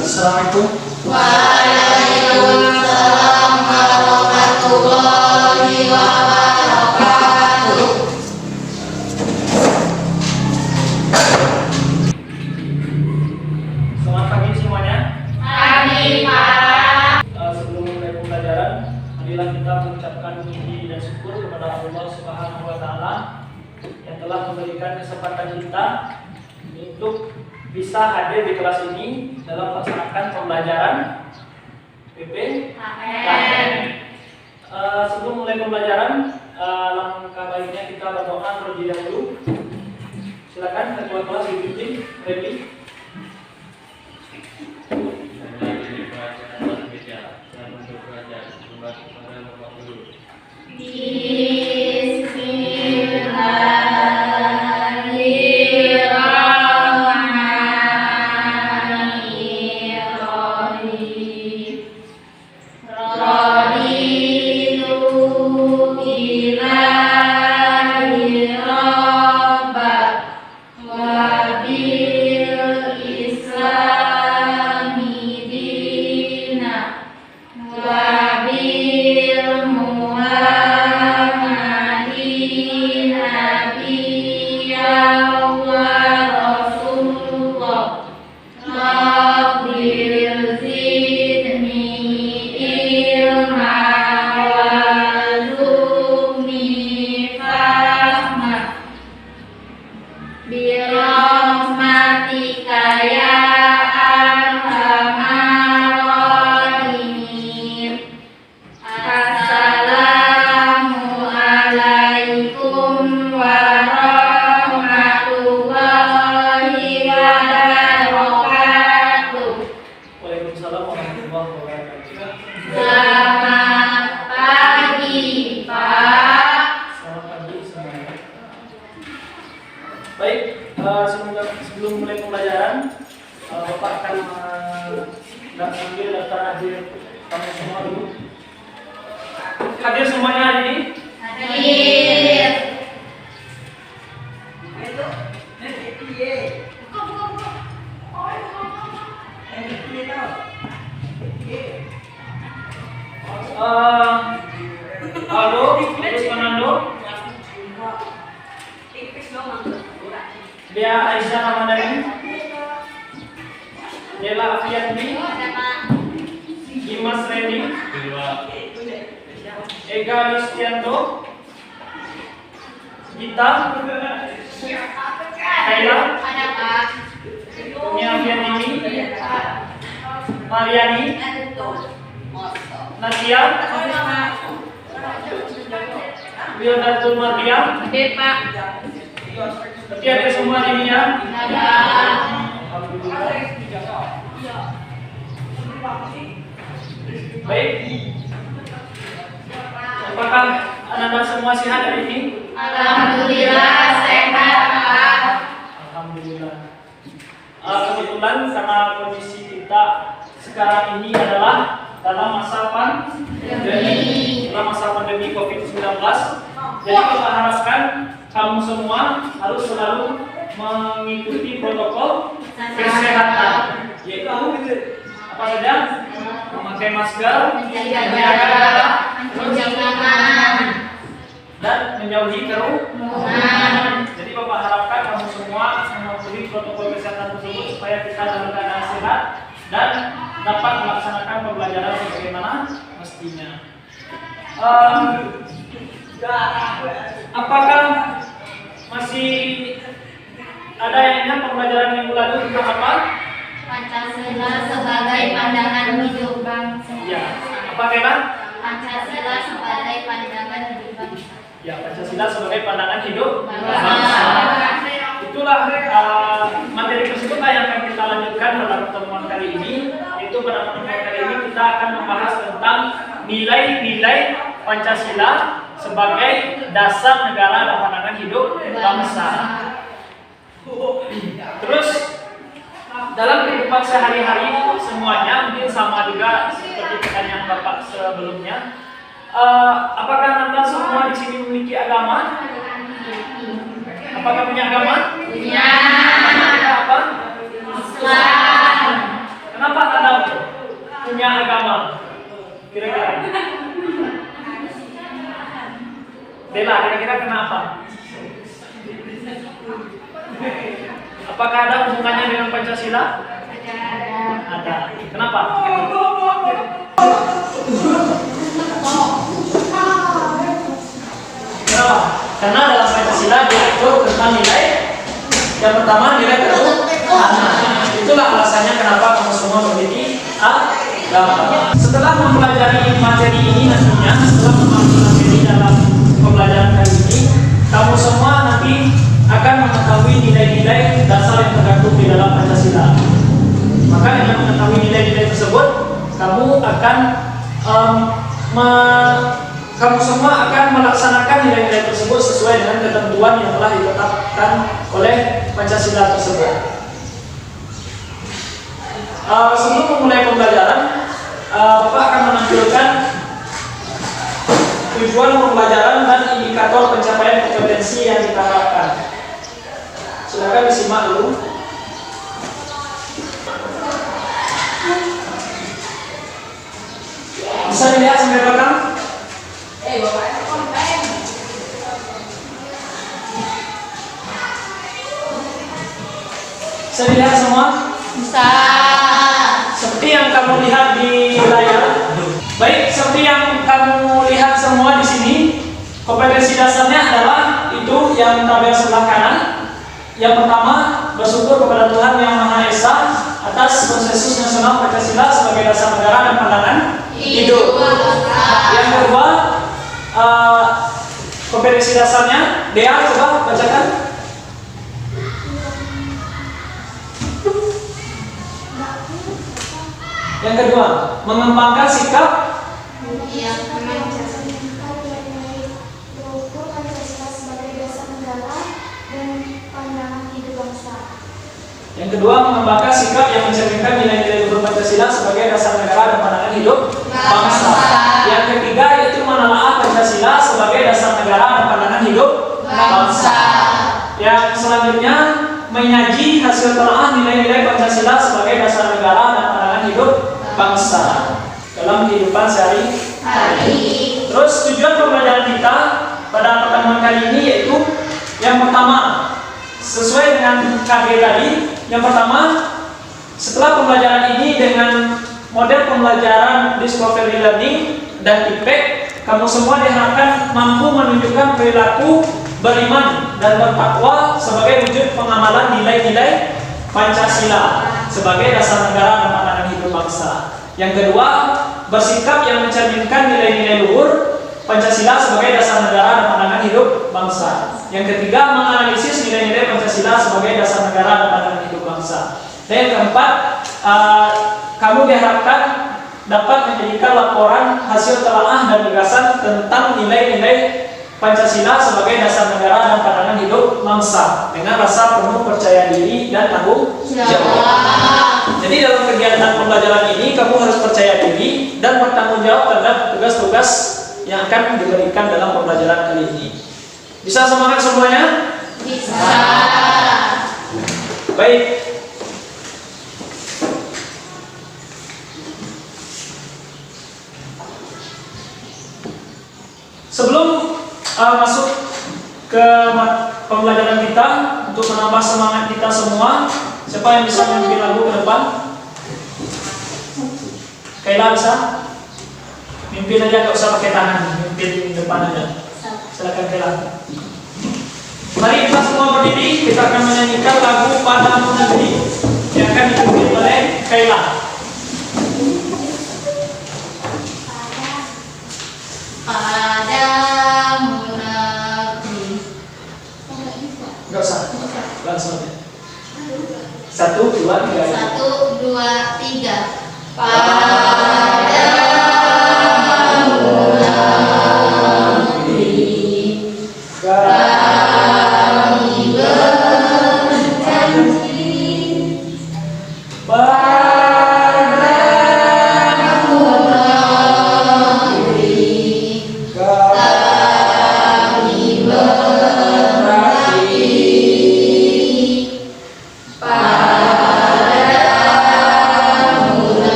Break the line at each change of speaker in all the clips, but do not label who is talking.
Assalamualaikum.
Waalaikumsalam warahmatullahi wabarakatuh.
Selamat pagi semuanya.
Pagi Pak.
Sebelum mulai pembelajaran, marilah kita mengucapkan puji dan syukur kepada Allah Subhanahu wa taala yang telah memberikan kesempatan kita untuk bisa hadir di kelas ini dalam melaksanakan pembelajaran PPKN. Sebelum mulai pembelajaran, langkah baiknya kita berdoa terlebih dahulu. Silakan ketua kelas dipimpin, ready. Sebelum mulai pembelajaran, Bapak akan mengambil daftar hadir kamu semua dulu. Hadir semuanya hari ini?
Hadir.
Aldo, terus Fernando, Dia Aisyah Ramadhani, Dela Afiatni, Dimas Reni, Ega Listianto, Gita, Kaila, Nia Afiatini, Mariani, Nadia, Wildatul Mardiam,
Pak.
berarti ada semua ini ya?
Ada.
Baik. Apakah anak-anak semua sehat hari ini?
Alhamdulillah sehat Pak.
Alhamdulillah. Kebetulan karena kondisi kita sekarang ini adalah dalam masa pandemi COVID-19. Jadi kita harapkan kamu semua harus selalu mengikuti protokol kesehatan, yaitu apa saja? Memakai masker, menjaga jarak, dan menjauhi kerumunan. Jadi Bapak harapkan kamu semua mematuhi protokol kesehatan tersebut supaya kita dalam keadaan sehat dan dapat melaksanakan pembelajaran sebagaimana mestinya. Apakah masih ada yang ingat pembelajaran minggu lalu tentang apa?
Pancasila sebagai pandangan hidup bangsa.
Ya, apa kira?
Pancasila sebagai pandangan hidup bangsa.
Ya, Pancasila sebagai pandangan hidup
Bangsa.
bangsa. Itulah materi tersebut yang akan kita lanjutkan pada pertemuan kali ini. Yaitu pada pertemuan kali ini kita akan membahas tentang nilai-nilai Pancasila sebagai dasar negara dan pandangan hidup bangsa. Terus dalam kehidupan sehari-hari semuanya mungkin sama juga seperti pertanyaan Bapak sebelumnya. Apakah Anda semua di sini memiliki agama? Apakah punya agama?
Punya.
Namanya apa?
Islam.
Kenapa Apakah ada hubungannya dengan Pancasila? Ada. Kenapa? Kenapa? Karena dalam Pancasila diatur tentang nilai. Yang pertama nilai ketuhanan. Itulah alasannya kenapa kamu semua memiliki agama. Setelah mempelajari materi ini nantinya, setelah memahami materi dalam pembelajaran kali ini, kamu semua nanti akan mengetahui nilai-nilai dasar yang terkandung di dalam Pancasila. Maka dengan mengetahui nilai-nilai tersebut, kamu semua akan melaksanakan nilai-nilai tersebut sesuai dengan ketentuan yang telah ditetapkan oleh Pancasila tersebut. Sebelum memulai pembelajaran, Bapak akan menampilkan tujuan pembelajaran dan indikator pencapaian kompetensi yang kita harapkan. Silakan disimak dulu. Bisa dilihat sampai belakang? Bisa dilihat semua?
Bisa.
Seperti yang kamu lihat di layar. Baik, seperti yang kamu lihat semua di sini, kompetensi dasarnya adalah itu yang tabel sebelah kanan. Yang pertama, bersyukur kepada Tuhan Yang Maha Esa atas konsensus nasional Pancasila sebagai dasar negara dan pandangan hidup. Yang kedua, kompetensi dasarnya, Dea coba bacakan. Yang kedua, mengembangkan sikap
Yang
Yang kedua, mengembangkan sikap yang mencerminkan nilai-nilai luhur Pancasila sebagai dasar negara dan pandangan hidup bangsa. Yang ketiga, yaitu menelaah Pancasila sebagai dasar negara dan pandangan hidup bangsa. Yang selanjutnya, menyaji hasil telaah nilai-nilai Pancasila sebagai dasar negara dan pandangan hidup bangsa dalam kehidupan sehari-hari. Terus tujuan pembelajaran kita pada pertemuan kali ini yaitu yang pertama, sesuai dengan KG tadi, yang pertama, setelah pembelajaran ini dengan model pembelajaran Discovery Learning dan IPEK, kamu semua diharapkan mampu menunjukkan perilaku beriman dan bertakwa sebagai wujud pengamalan nilai-nilai Pancasila sebagai dasar negara dan pandangan hidup bangsa. Yang kedua, bersikap yang mencerminkan nilai-nilai luhur Pancasila sebagai dasar negara dan pandangan hidup bangsa. Yang ketiga, menganalisis nilai-nilai Pancasila sebagai dasar negara dan pandangan hidup bangsa. Dan yang keempat, kamu diharapkan dapat menjadikan laporan hasil telaah dan gagasan tentang nilai-nilai Pancasila sebagai dasar negara dan pandangan hidup bangsa dengan rasa penuh percaya diri dan tanggung jawab. Jadi dalam kegiatan pembelajaran ini kamu harus percaya diri dan bertanggung jawab terhadap tugas-tugas yang akan diberikan dalam pembelajaran kali ini. Bisa semangat semuanya?
Bisa.
Baik. Sebelum masuk ke pembelajaran kita, untuk menambah semangat kita semua, siapa yang bisa memimpin lagu ke depan? Kaila bisa? Mimpin aja, gak usah pakai tangan, mimpin depan aja. Silakan Kaila. Mari kita semua berdiri, kita akan menyanyikan lagu Padamu Negeri yang akan dipimpin oleh Kaila.
Padamu negeri.
Gak usah, langsung aja. 1, 2, 3.
1, 2, 3.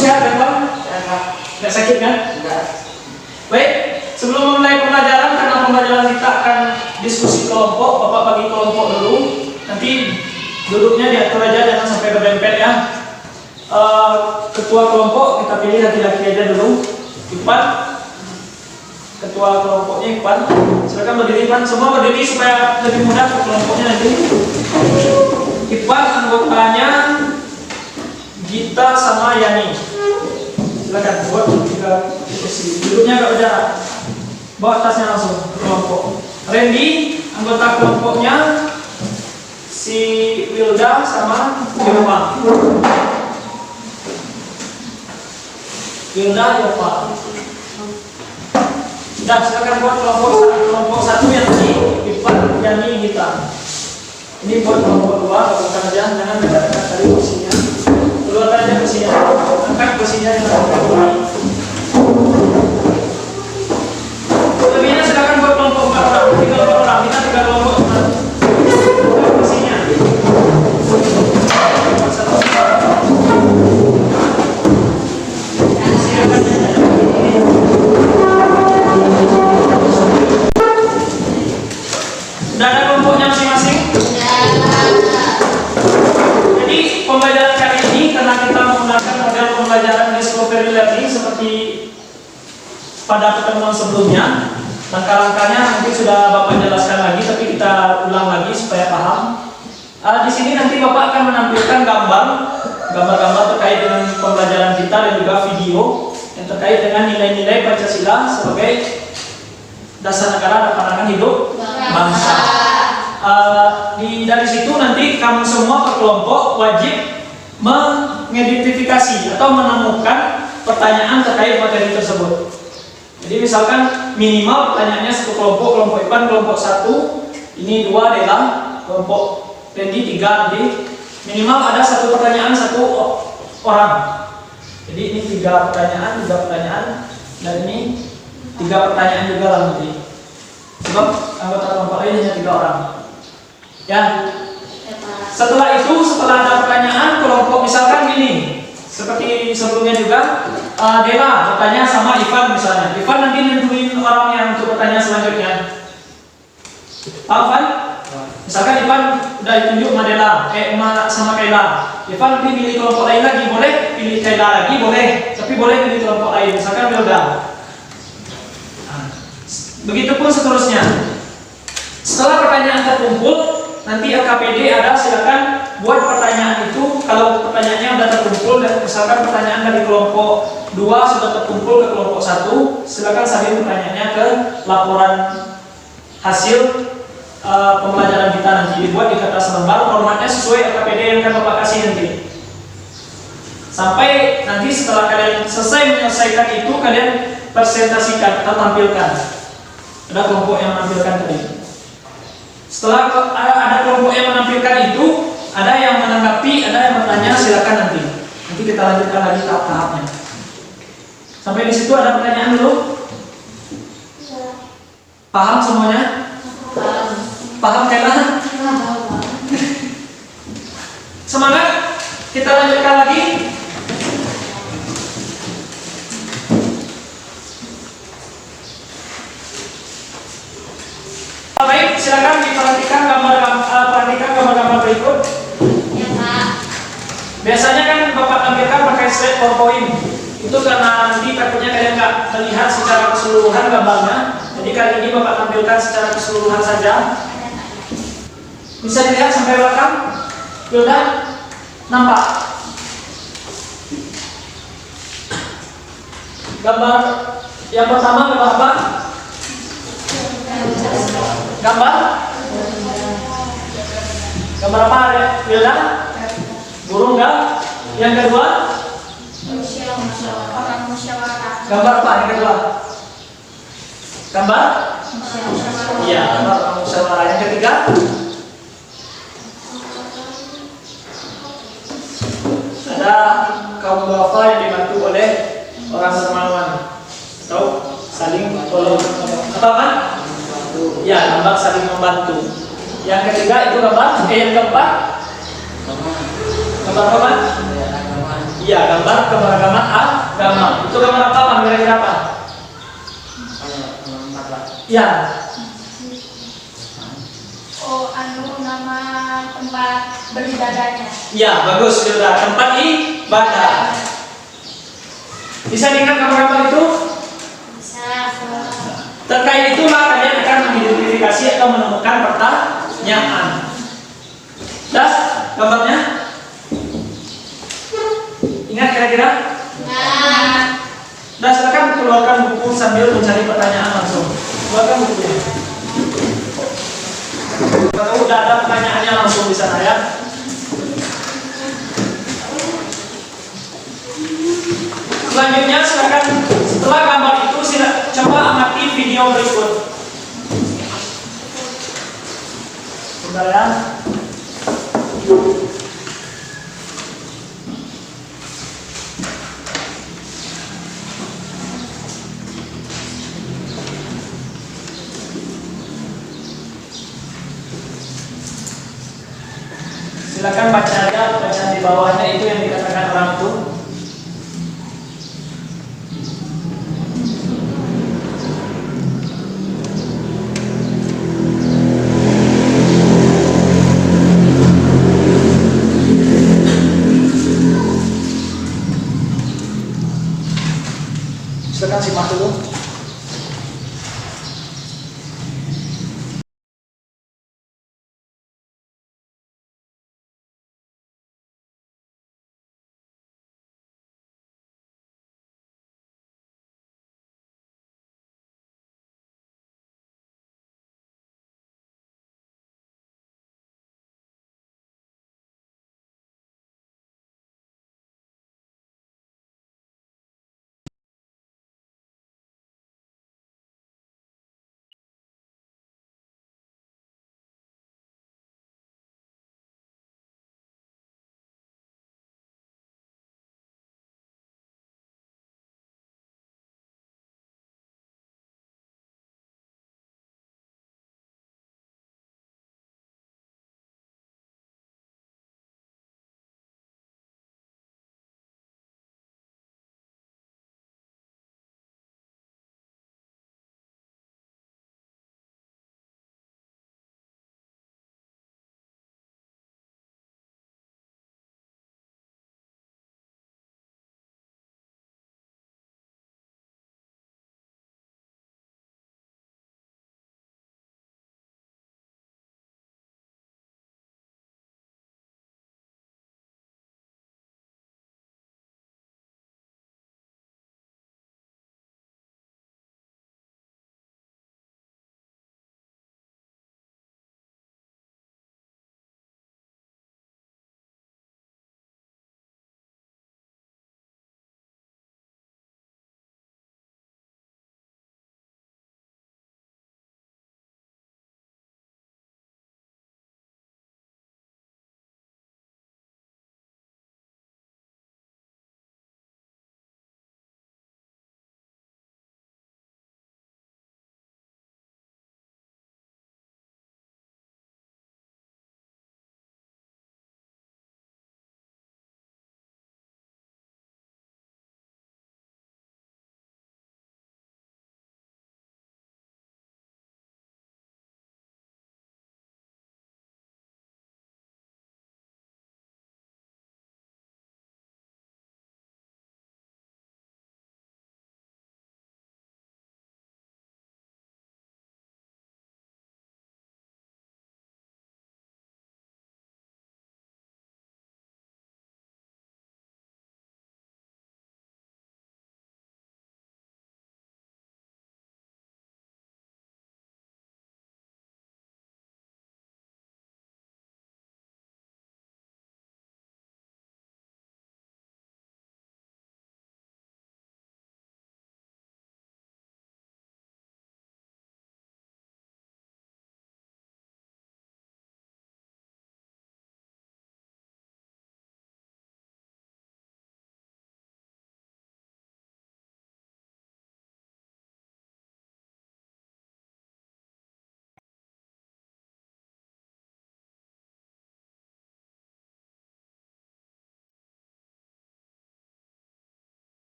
sehat kan Bang? Nggak sakit kan? Baik, sebelum memulai pembelajaran, karena pembelajaran kita akan diskusi kelompok, Bapak bagi kelompok dulu. Nanti duduknya diatur aja, jangan sampai berdempet ya. Ketua kelompok kita pilih laki-laki aja dulu. Ipan, ketua kelompoknya Ipan. Silakan berdiri Ipan, semua berdiri supaya lebih mudah ke kelompoknya nanti. Ipan anggotanya Gita sama Yani. Silakan buat tiga posisi. Duduknya agak berjarak. Bawa tasnya langsung ke kelompok. Randy, anggota kelompoknya si Wilda sama Yova. Wilda, Yova. Sudah, silakan buat kelompok satu yang di Ipan, Yani, Gita. Ini buat kelompok dua, bukan aja, jangan dekat-dekat dari kursinya. Keluar aja kursinya, angkat kursinya yang ada. Lebihnya silakan buat kelompok 4 orang, 3 orang, kita 3 kelompok. Angkat kursinya. Sudah ada kelompoknya masing-masing? Jadi pembelajaran kali ini karena kita menggunakan model pembelajaran discovery learning seperti pada pertemuan sebelumnya, langkah-langkahnya nanti sudah Bapak jelaskan lagi, tapi kita ulang lagi supaya paham. Di sini nanti Bapak akan menampilkan gambar-gambar terkait dengan pembelajaran kita dan juga video yang terkait dengan nilai-nilai Pancasila sebagai dasar negara dan pandangan hidup bangsa. Dari situ nanti kamu semua per kelompok wajib mengidentifikasi atau menemukan pertanyaan terkait materi tersebut. Jadi misalkan minimal pertanyaannya satu kelompok Ipan kelompok 1, ini 2 adalah kelompok Randy 3 nanti minimal ada satu pertanyaan satu orang. Jadi ini 3 pertanyaan, dan ini 3 pertanyaan juga lah nanti. Sebab anggota kelompok lain hanya 3 orang. Ya. Setelah itu, setelah ada pertanyaan kelompok misalkan gini, seperti sebelumnya juga, Dela bertanya sama Ivan misalnya. Ivan nanti nentuin orang yang untuk bertanya selanjutnya. Paham kan? Misalkan Ivan udah ditunjuk sama Dela, sama Kaila. Ivan nanti pilih kelompok lain lagi, boleh? Pilih Kaila lagi, boleh. Tapi boleh pilih kelompok lain, misalkan Wilda. Begitupun seterusnya. Setelah pertanyaan terkumpul, nanti LKPD ada, silakan buat pertanyaan itu. Kalau pertanyaannya sudah terkumpul dan misalkan pertanyaan dari kelompok 2 sudah terkumpul ke kelompok 1, silakan salin pertanyaannya ke laporan hasil pembelajaran kita nanti, dibuat di kertas lembar, formatnya sesuai LKPD yang akan Bapak kasih nanti. Sampai nanti setelah kalian selesai menyelesaikan itu, kalian presentasikan atau tampilkan. Ada kelompok yang menampilkan tadi. Setelah ada kelompok yang menampilkan itu, ada yang menanggapi, ada yang bertanya, silakan nanti. Nanti kita lanjutkan lagi tahap-tahapnya. Sampai di situ ada pertanyaan dulu? Paham semuanya? Paham kailah? Semangat, kita lanjutkan lagi. Baik, silakan diperhatikan gambar-gambar berikut.
Ya, Pak.
Biasanya kan Bapak tampilkan pakai slide PowerPoint. Itu karena nanti takutnya kalian nggak melihat secara keseluruhan gambarnya. Jadi kali ini Bapak tampilkan secara keseluruhan saja. Bisa dilihat sampai belakang? Wilda, nampak? Gambar yang pertama gambar apa? Gambar apa ya? Wilda? Burung enggak? Yang kedua? Gambar apa yang kedua? Gambar? Iya, gambar orang musyawarah. Yang ketiga? Ada kaum duafa yang dibantu oleh orang dermawan. Tahu? Saling tolong. Apa kan? Ya, gambar saling membantu. Yang ketiga itu gambar, yang keempat gambar apa? Iya, gambar keberagaman agama. Itu gambar apa? Bang? Kira-kira apa? Iya.
Oh, nama tempat beribadahnya.
Iya, bagus sudah. Tempat ibadah. Bisa diingat gambar-gambar itu?
Bisa.
Terkait itulah kalian akan mengidentifikasi atau menemukan pertanyaan. Das, gambarnya? Ingat kira-kira?
Nah,
Das, silakan keluarkan buku sambil mencari pertanyaan langsung. Keluarkan bukunya. Kalau udah ada pertanyaannya langsung di sana ya. Selanjutnya silakan setelah gambar itu coba amati video berikut. Bentar ya. Silakan baca aja bacaan di bawahnya itu yang dikatakan orang itu. Silakan simak dulu.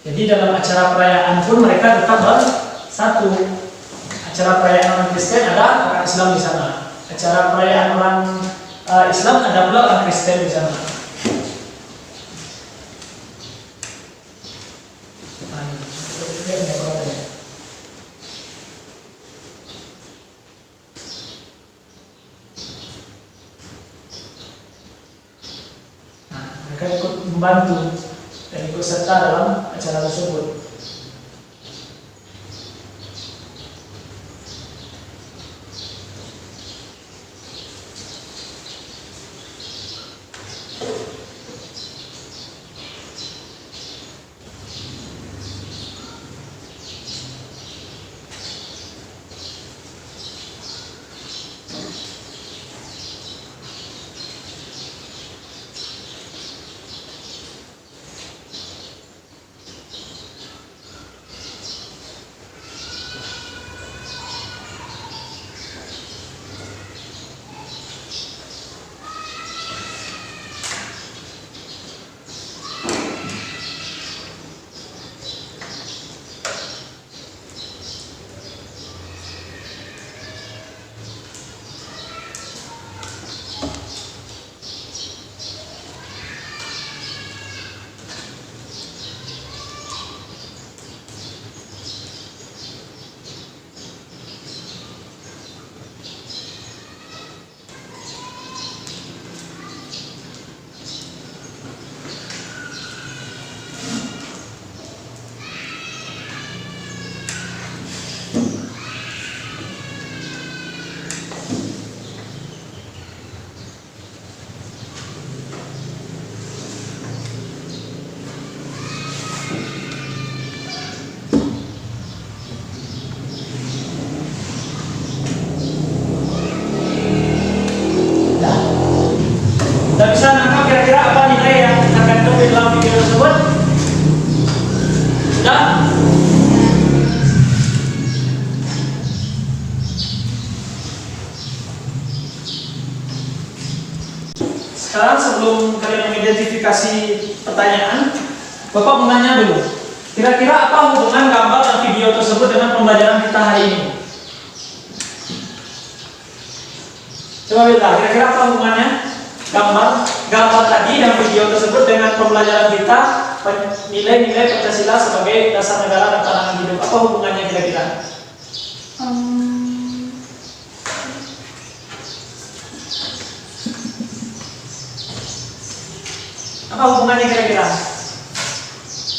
Jadi dalam acara perayaan pun mereka tetap bersatu. Acara perayaan orang Kristen ada orang Islam di sana. Acara perayaan orang Islam ada pula orang Kristen di sana. Nah, mereka ikut membantu dan ikut serta dalam acara tersebut. Kita bisa nangkap kira-kira apa nilai yang terkandung di dalam video tersebut? Sudah? Sekarang sebelum kalian mengidentifikasi pertanyaan, Bapak mau nanya dulu. Kira-kira apa hubungan gambar dan video tersebut dengan pembelajaran kita hari ini? Coba lihat, kira-kira apa hubungannya? Gambar tadi dan video tersebut dengan pembelajaran kita nilai-nilai Pancasila sebagai dasar negara dan pandangan hidup. Apa hubungannya kira-kira? Apa hubungannya kira-kira?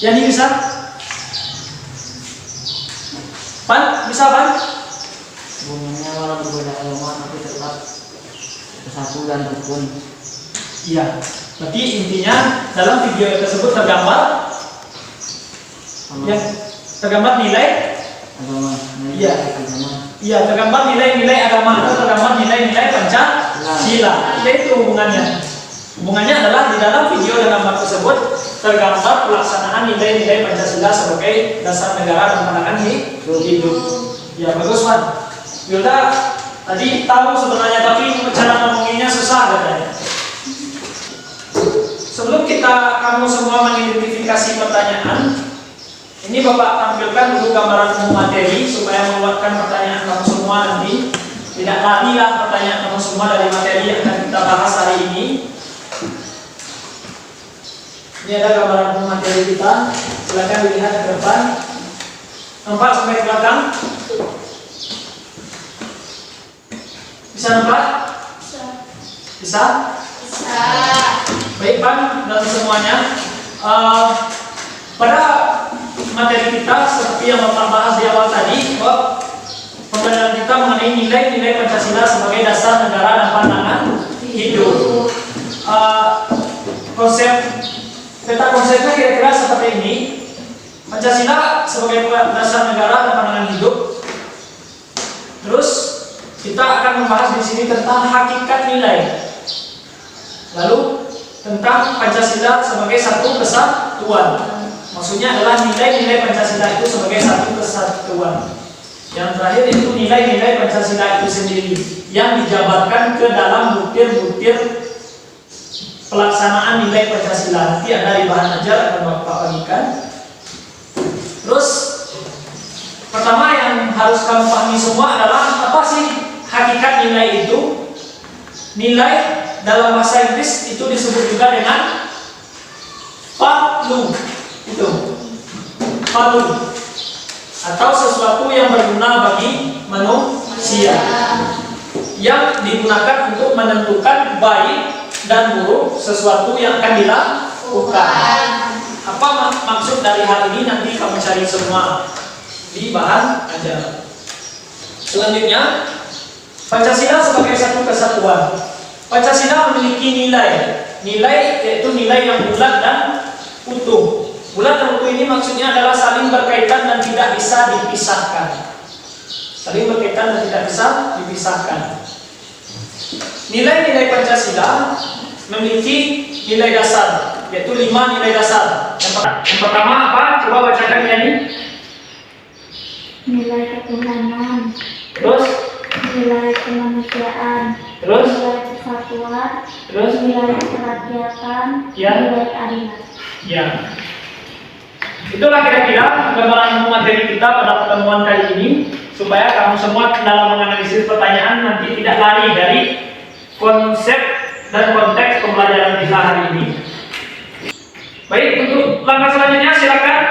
Yani bisa? Pan? Bisa Pan?
Hubungannya walau berbeda agama tapi tetap bersatu dan rukun.
Iya. Berarti intinya dalam video tersebut tergambar ya, tergambar nilai
Agama.
Iya.
Agama.
Iya, tergambar nilai-nilai agama atau tergambar nilai-nilai Pancasila. Itu hubungannya. Hubungannya adalah di dalam video dan gambar tersebut tergambar pelaksanaan nilai-nilai Pancasila sebagai dasar negara dan pandangan hidup. Ya, bagus Wan. Yaudah, tadi tahu sebenarnya tapi cara ngomonginnya susah katanya. Sebelum kamu semua mengidentifikasi pertanyaan, ini Bapak tampilkan dulu gambaran umum materi supaya menguatkan pertanyaan kamu semua nanti. Tidak larilah pertanyaan kamu semua dari materi yang akan kita bahas hari ini. Ini ada gambaran umum materi kita. Silakan dilihat ke depan. Nampak sampai ke belakang? Bisa nampak? Bisa?
Bisa.
Baik Pan dan semuanya, pada materi kita seperti yang Bapak bahas di awal tadi, bahwa pembelajaran kita mengenai nilai-nilai Pancasila sebagai dasar negara dan pandangan hidup. Konsepnya kira-kira seperti ini. Pancasila sebagai dasar negara dan pandangan hidup. Terus kita akan membahas di sini tentang hakikat nilai. Lalu tentang Pancasila sebagai satu kesatuan. Maksudnya adalah nilai-nilai Pancasila itu sebagai satu kesatuan. Yang terakhir itu nilai-nilai Pancasila itu sendiri yang dijabarkan ke dalam butir-butir pelaksanaan nilai Pancasila. Nanti ada di bahan ajar akan Bapak bagikan. harus kamu pahami semua adalah apa sih hakikat nilai itu. Nilai dalam bahasa Inggris itu disebut juga dengan value. Itu value atau sesuatu yang berguna bagi manusia, yang digunakan untuk menentukan baik dan buruk sesuatu yang akan dilakukan. Apa maksud dari hal ini nanti kamu cari semua di bahan ajar. Selanjutnya, Pancasila sebagai satu kesatuan. Pancasila memiliki nilai yaitu nilai yang bulat dan utuh. Bulat dan utuh ini maksudnya adalah saling berkaitan dan tidak bisa dipisahkan. Saling berkaitan dan tidak bisa dipisahkan. Nilai-nilai Pancasila memiliki nilai dasar, yaitu 5 nilai dasar. Yang pertama apa? Coba bacakan ya nih.
Nilai ketuhanan,
Terus,
nilai kemanusiaan,
terus,
nilai kesatuan,
terus,
nilai kerakyatan,
Ya.
nilai keadilan.
ya. Itulah kira-kira gambaran materi kita pada pertemuan kali ini, supaya kamu semua dalam menganalisis pertanyaan nanti tidak lari dari konsep dan konteks pembelajaran kita hari ini. Baik, untuk langkah selanjutnya silakan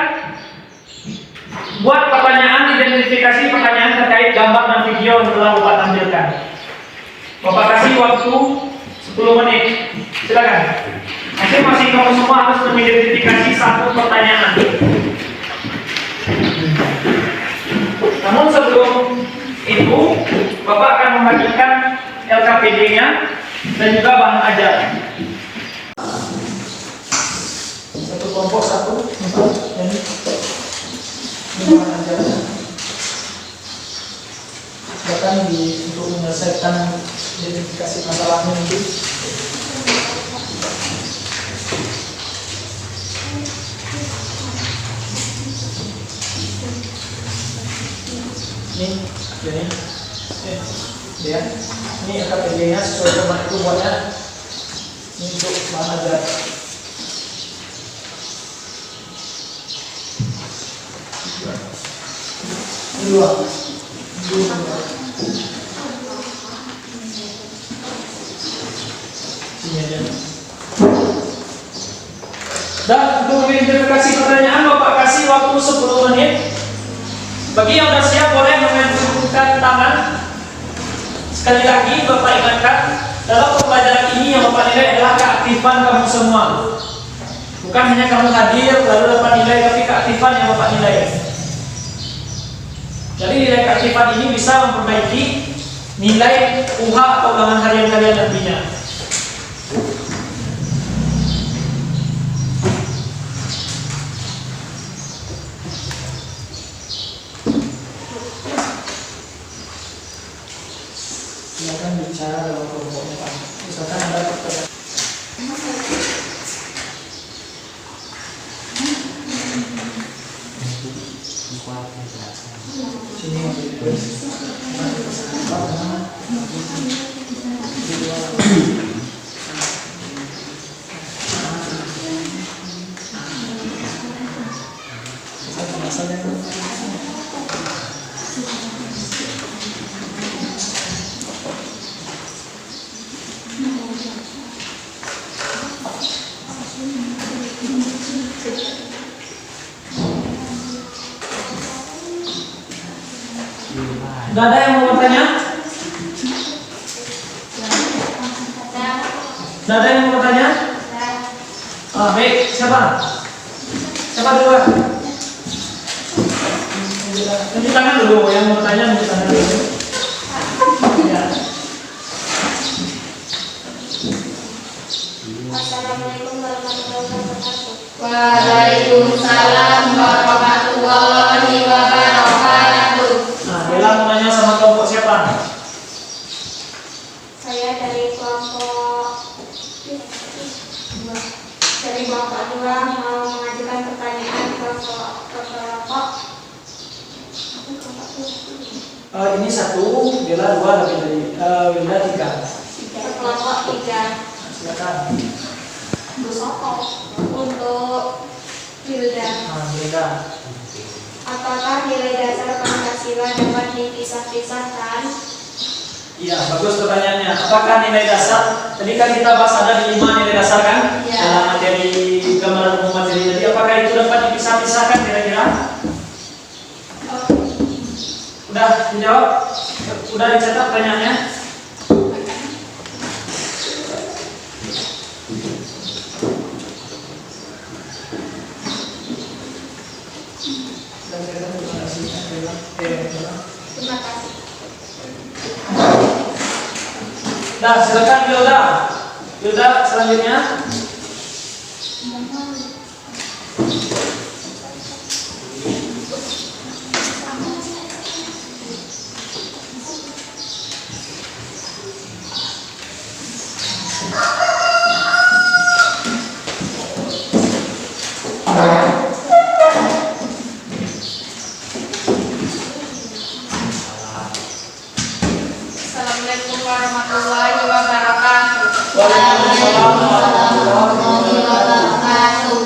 buat pertanyaan, identifikasi pertanyaan terkait gambar dan video yang telah Bapak tampilkan. Bapak kasih waktu 10 menit. Silakan. Masing-masing kamu semua harus mengidentifikasi satu pertanyaan. Namun sebelum itu, Bapak akan membagikan LKPD-nya dan juga bahan ajar. Satu kelompok satu, ini bahan ajar. Silakan untuk menyelesaikan identifikasi masalahnya nanti. Ini LKPD-nya sesuai dengan itu buatnya. Ini untuk bahan ajar. Dua. Sini aja. Dan untuk identifikasi pertanyaan, Bapak kasih waktu 10 menit. Bagi yang sudah siap boleh menunjukkan tangan. Sekali lagi Bapak ingatkan, dalam pembelajaran ini yang Bapak nilai adalah keaktifan kamu semua. Bukan hanya kamu hadir lalu dapat nilai, tapi keaktifan yang Bapak nilai. Jadi nilai keaktifan ini bisa memperbaiki nilai UH atau ulangan harian kalian nantinya. Silakan bicara dalam kelompoknya Pak. Misalkan ada pertanyaan. Gak ada yang mau bertanya? Gak ada yang mau bertanya? Baik, siapa? Siapa duluan? Tunjuk tangan dulu, yang mau bertanya tunjuk tangan dulu. Ya.
Assalamualaikum warahmatullahi wabarakatuh.
Waalaikumsalam warahmatullahi wabarakatuh.
Nah, Bella mau nanya sama kelompok siapa?
Saya dari kelompok dari kelompok 2 mau mengajukan pertanyaan ke kelompok.
Ini 1, Bella 2, tapi dari Wilda 3.
Ke kelompok 3.
Silakan.
Untuk Wilda.
Wilda.
Apakah nilai dasar Pancasila Pancasila dapat dipisah-pisahkan?
Iya, bagus pertanyaannya. Apakah nilai dasar? Tadi kan kita bahas ada di 5 nilai dasar kan?
Iya.
Dalam materi gambaran umum materi tadi. Apakah itu dapat dipisah-pisahkan kira-kira? Udah dijawab? Udah dicatat pertanyaannya?
Terima kasih.
Nah, silakan Wilda. Wilda selanjutnya.
Assalamualaikum warahmatullahi wabarakatuh.
Waalaikumsalam
warahmatullahi wabarakatuh.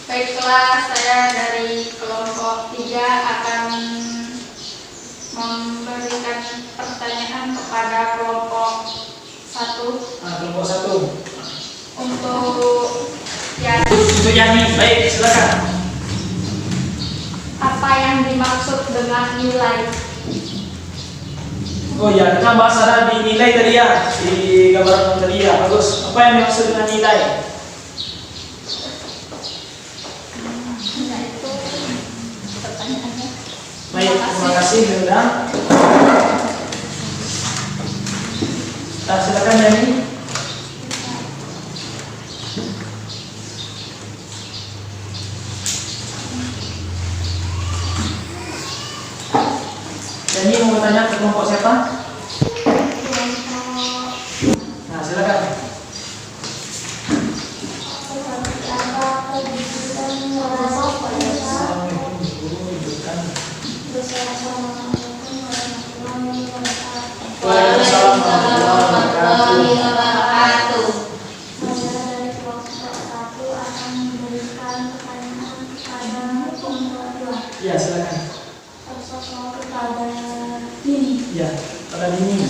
Baiklah, saya dari kelompok 3 akan memberikan pertanyaan kepada kelompok 1
Nah, kelompok 1.
untuk yang
Untuk Yani, baik, silakan.
apa yang dimaksud dengan nilai?
Oh ya, kita bahas ada di nilai tadi ya, di gambaran tadi ya, bagus. Apa yang dimaksud dengan nilai?
Nah, itu pertanyaannya.
Baik, terima kasih Wilda. Nah, silakan Yani. Yani mau bertanya ke kelompok siapa? Nah, silakan.
Seperti apa kejujuran merasa
Assalamualaikum guru hidupkan.
bersama-sama warahmatullahi wabarakatuh.
Waalaikumsalam warahmatullahi
wabarakatuh.
Saya dari kelompok 1 akan memberikan pertanyaan kepada kelompok 2.
Ya, silakan.
Sosok kepada Dini.
Ya, pada Dini.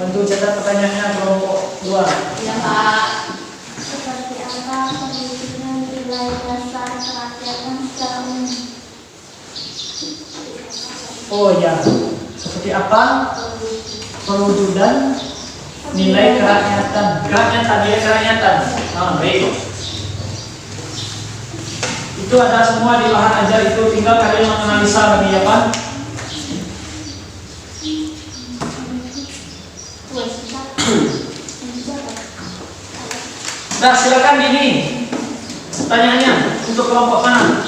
Bantu catat pertanyaannya kelompok 2.
Ya, Pak.
Seperti apa perwujudan nilai dasar kerakyatan secara umum?
Oh ya, seperti apa perwujudan nilai kerakyatan? Nilai kerakyatan. Ah, baik. Itu ada semua di bahan ajar itu, tinggal kalian menganalisa lagi apa? Nah, silakan Dini. Pertanyaannya untuk kelompok mana?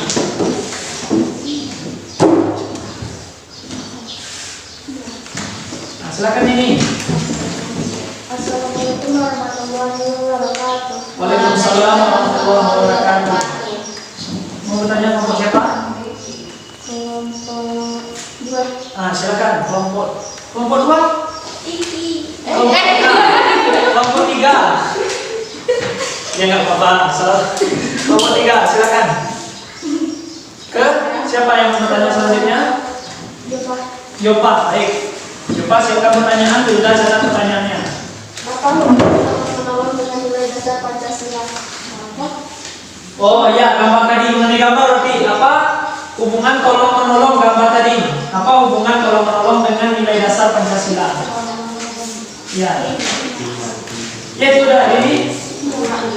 Nah, silakan Dini.
Assalamualaikum warahmatullahi wabarakatuh.
Waalaikumsalam warahmatullahi wabarakatuh. Mau bertanya kelompok siapa?
Kelompok 2.
Ah, silakan kelompok 2. Kelompok 3. Ya nggak apa-apa, salah. Kelompok 3, silakan. Ke siapa yang mau bertanya selanjutnya? Yopa, baik. Yopa, silakan pertanyaan, sudah catat pertanyaannya.
Apa hubungan menolong dengan nilai dasar Pancasila?
Oh iya, gambar tadi mengenai gambar berarti apa? Hubungan tolong menolong gambar tadi. Apa hubungan tolong menolong dengan nilai dasar Pancasila? Ya. Ya sudah ini.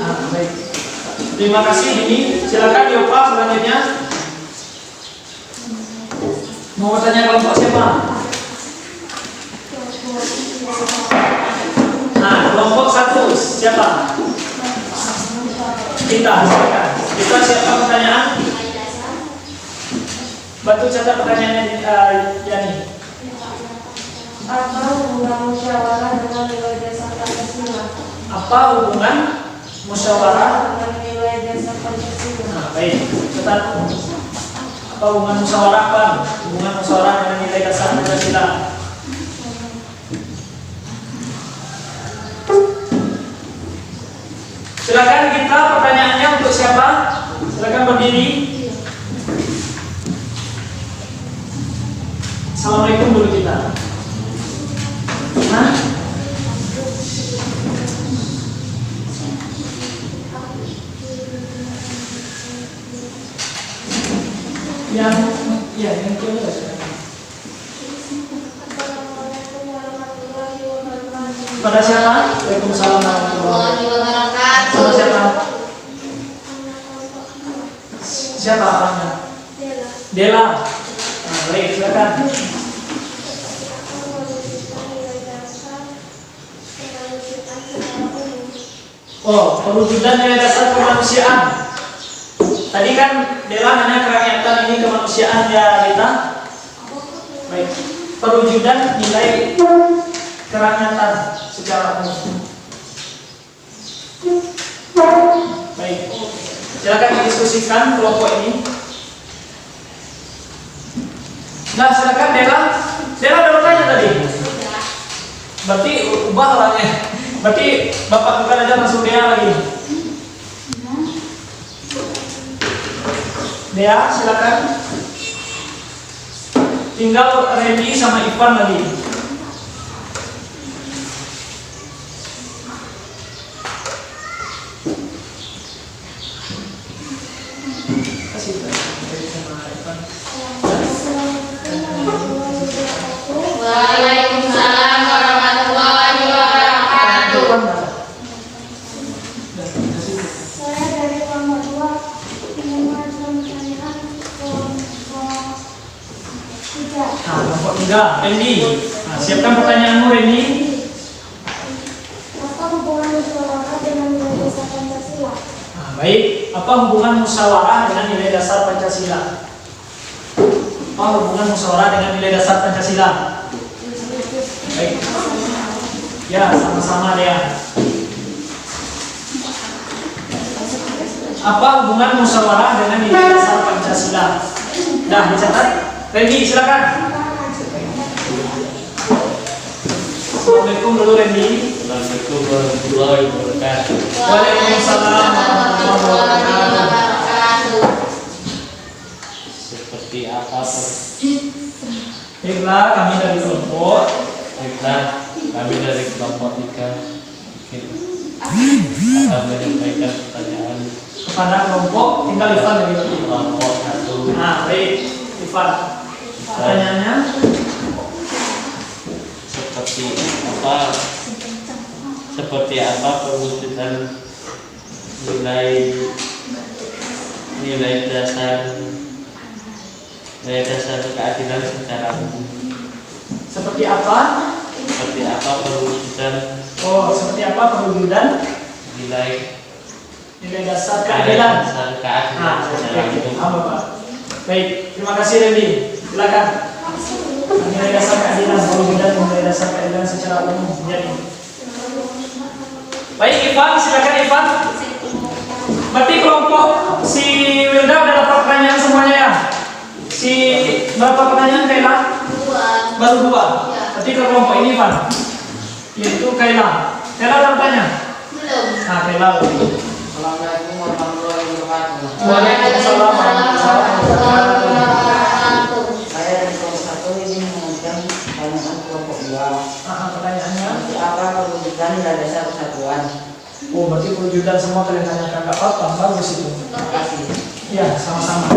Ah, baik. Terima kasih Dini. Silakan Yopa selanjutnya. Mau bertanya kelompok siapa? Nah, kelompok 1 siapa? Kita, silakan. Kita siapa pertanyaan? Bantu catat pertanyaannya Yani.
Apa hubungan musyawarah dengan nilai dasar Pancasila?
Apa hubungan musyawarah?
Dengan nilai dasar Pancasila.
Nah, baik. Catat. Apa hubungan musyawarah apa? Hubungan musyawarah dengan nilai dasar Pancasila. Silakan kita pertanyaannya untuk siapa? Silakan berdiri. 20 juta? Hah? Yang kedua. Pada siapa? Waalaikumsalam warahmatullahi wabarakatuh. Sama siapa? Siapa orangnya? Dela. Nah, baik, silakan. Oh, perwujudan nilai dasar kemanusiaan. Tadi kan Dela nanya kerakyatan, ini kemanusiaan ya Rita. Baik, perwujudan nilai kerakyatan secara umum. Baik, silakan didiskusikan kelompok ini. Nah, silakan Dela. Dela udah bertanya tadi. Berarti ubah orangnya. Berarti Bapak bukan aja langsung Dea lagi. Dea, silakan. Tinggal Randy sama Ivan lagi. Kasih Randy sama Ivan.
Waalaikumsalam warahmatullahi wabarakatuh.
Saya dari kelompok 2 ingin mengajukan pertanyaan kelompok 3.
Nah, kelompok 3, Randy. Nah, siapkan pertanyaanmu, Randy.
Apa hubungan musyawarah dengan nilai dasar Pancasila?
Nah, baik. Apa hubungan musyawarah dengan nilai dasar Pancasila? Apa hubungan musyawarah dengan nilai dasar Pancasila? Baik. Ya, sama-sama ya. Apa hubungan musyawarah dengan nilai dasar Pancasila? Dah dicatat? Randy, silakan. Assalamualaikum dulu Randy.
Assalamualaikum warahmatullahi wabarakatuh.
Waalaikumsalam warahmatullahi wabarakatuh.
Seperti apa
Baiklah, kami dari kelompok
kami dari kelompok 3 akan menyampaikan pertanyaan
kepada kelompok, tinggal Ivan dari
kelompok 1.
Nah, baik, Ivan. Pertanyaannya,
seperti apa perwujudan nilai dasar keadilan secara umum.
seperti apa?
Seperti apa perwujudan
Oh, seperti apa perwujudan
nilai
dasar keadilan?
dasar keadilan
Nah,
secara
oke,
umum.
paham Bapak. Baik, terima kasih Randy. Silakan. Nilai dasar keadilan, perwujudan nilai dasar keadilan secara umum. Jadi, baik Ivan, silakan Ivan. Berarti kelompok si Wilda udah dapat pertanyaan semuanya ya? Si berapa pertanyaan Kaila? Baru 2. Berarti ke kelompok ini Ivan. Yaitu Kaila. Kaila udah bertanya?
Belum.
Nah, Kaila.
Assalamualaikum warahmatullahi wabarakatuh.
Waalaikumsalam warahmatullahi wabarakatuh.
Saya dari kelompok 1 ingin mengajukan pertanyaan kelompok 2.
Pertanyaannya?
Seperti apa perwujudan nilai dasar persatuan?
Oh, berarti perwujudan semua kalian tanyakan, nggak apa-apa, bagus itu.
Terima kasih.
Ya, sama-sama.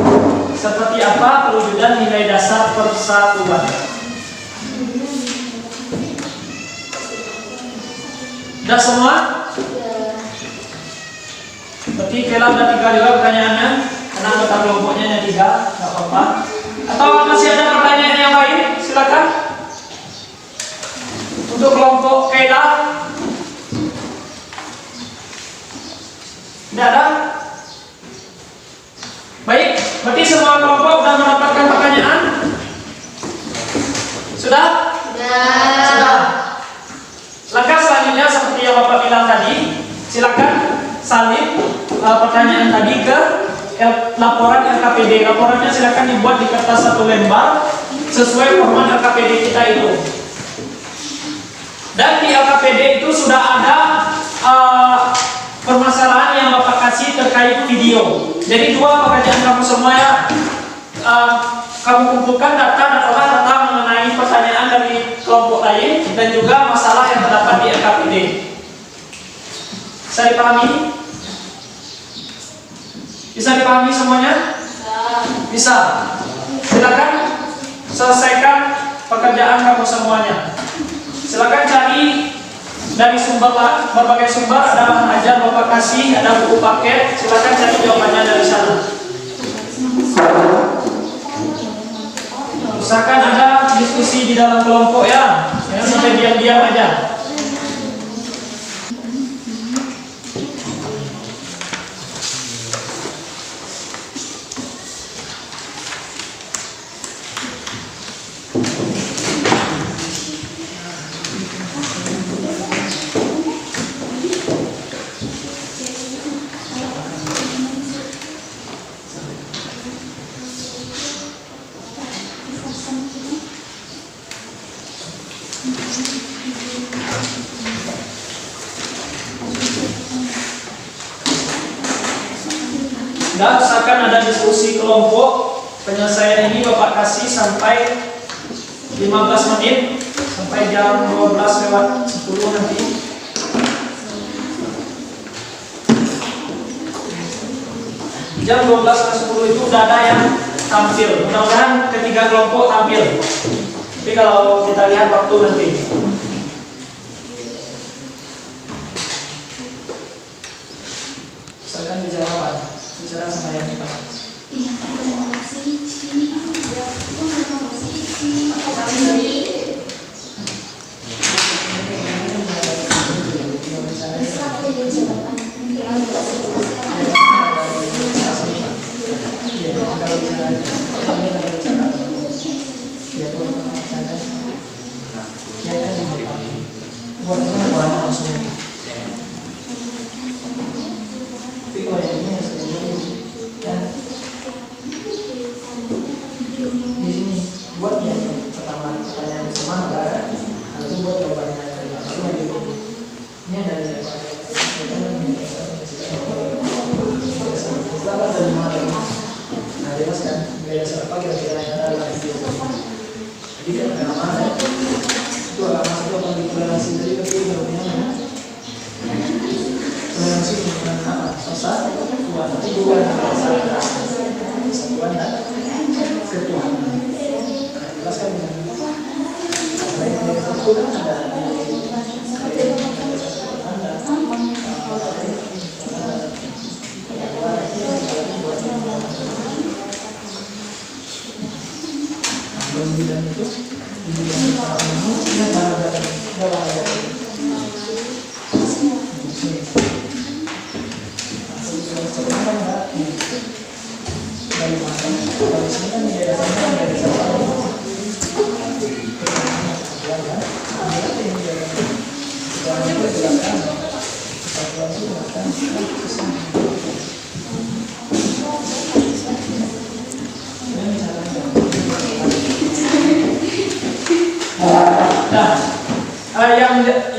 Seperti apa perwujudan nilai dasar persatuan? Sudah semua? Berarti Kela udah 3 juga pertanyaannya. Karena anggota kelompoknya hanya 3, nggak apa-apa. Atau masih ada pertanyaan yang lain? Silakan. Untuk kelompok Kela, tidak ada? Baik, berarti semua kelompok sudah mendapatkan pertanyaan? Sudah? Sudah. Langkah selanjutnya seperti yang Bapak bilang tadi, silakan salin pertanyaan tadi ke laporan LKPD. Laporannya silakan dibuat di kertas 1 lembar sesuai format LKPD kita itu. Dan di LKPD itu sudah ada permasalahan yang Bapak kasih terkait video. Jadi 2 pekerjaan kamu semua ya, kamu kumpulkan data mengenai mengulangi pertanyaan dari kelompok lain dan juga masalah yang terdapat di LKPD. Bisa dipahami? Bisa dipahami semuanya? Bisa. Silakan selesaikan pekerjaan kamu semuanya. Silakan cari dari sumber, berbagai sumber, ada bahan ajar Bapak kasih, ada buku paket. Silakan cari jawabannya dari sana. Usahakan ada diskusi di dalam kelompok ya, jangan sampai diam-diam aja. Dan usahakan ada diskusi kelompok. Penyelesaian ini Bapak kasih sampai 15 menit sampai jam 12:10 nanti. Jam 12:10 itu udah ada yang tampil. Mudah-mudahan ketiga kelompok tampil. Tapi kalau kita lihat waktu nanti. Silakan dijawab. Bicara sama yang kita.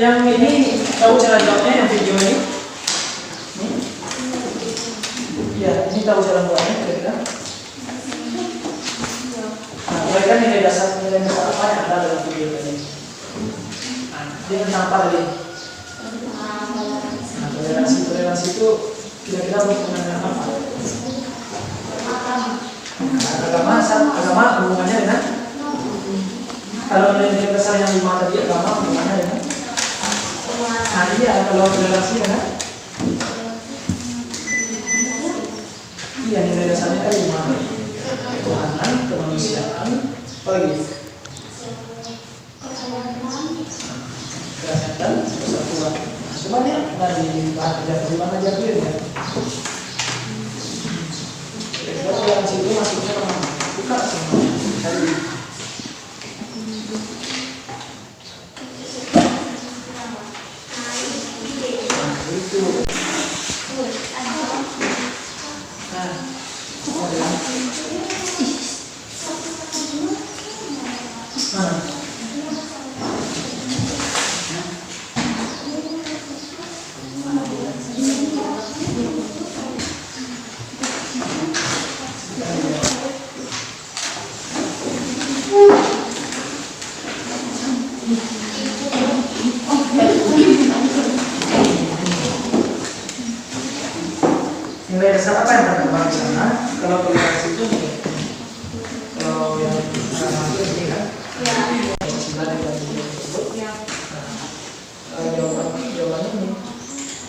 Yang ini tahu cara jawabnya, yang video ini? Iya, ini tahu cara buatnya kira-kira? Nah, mereka nilai dasar apa yang ada dalam video ini? Nah, dia tentang apa tadi? Nah, toleransi itu kira-kira berhubungan dengan apa? Agama hubungannya dengan? Kalau nilai dasar yang 5 tadi, agama hubungannya dengan? Nah, iya, kalau toleransi kan? Iya, nilai dasarnya kan 5. Ketuhanan, kemanusiaan, apa lagi? Kesehatan, persatuan. Semuanya dari bahan aja dulu ya. Kira-kira toleransi itu masuknya kemana? Buka semua.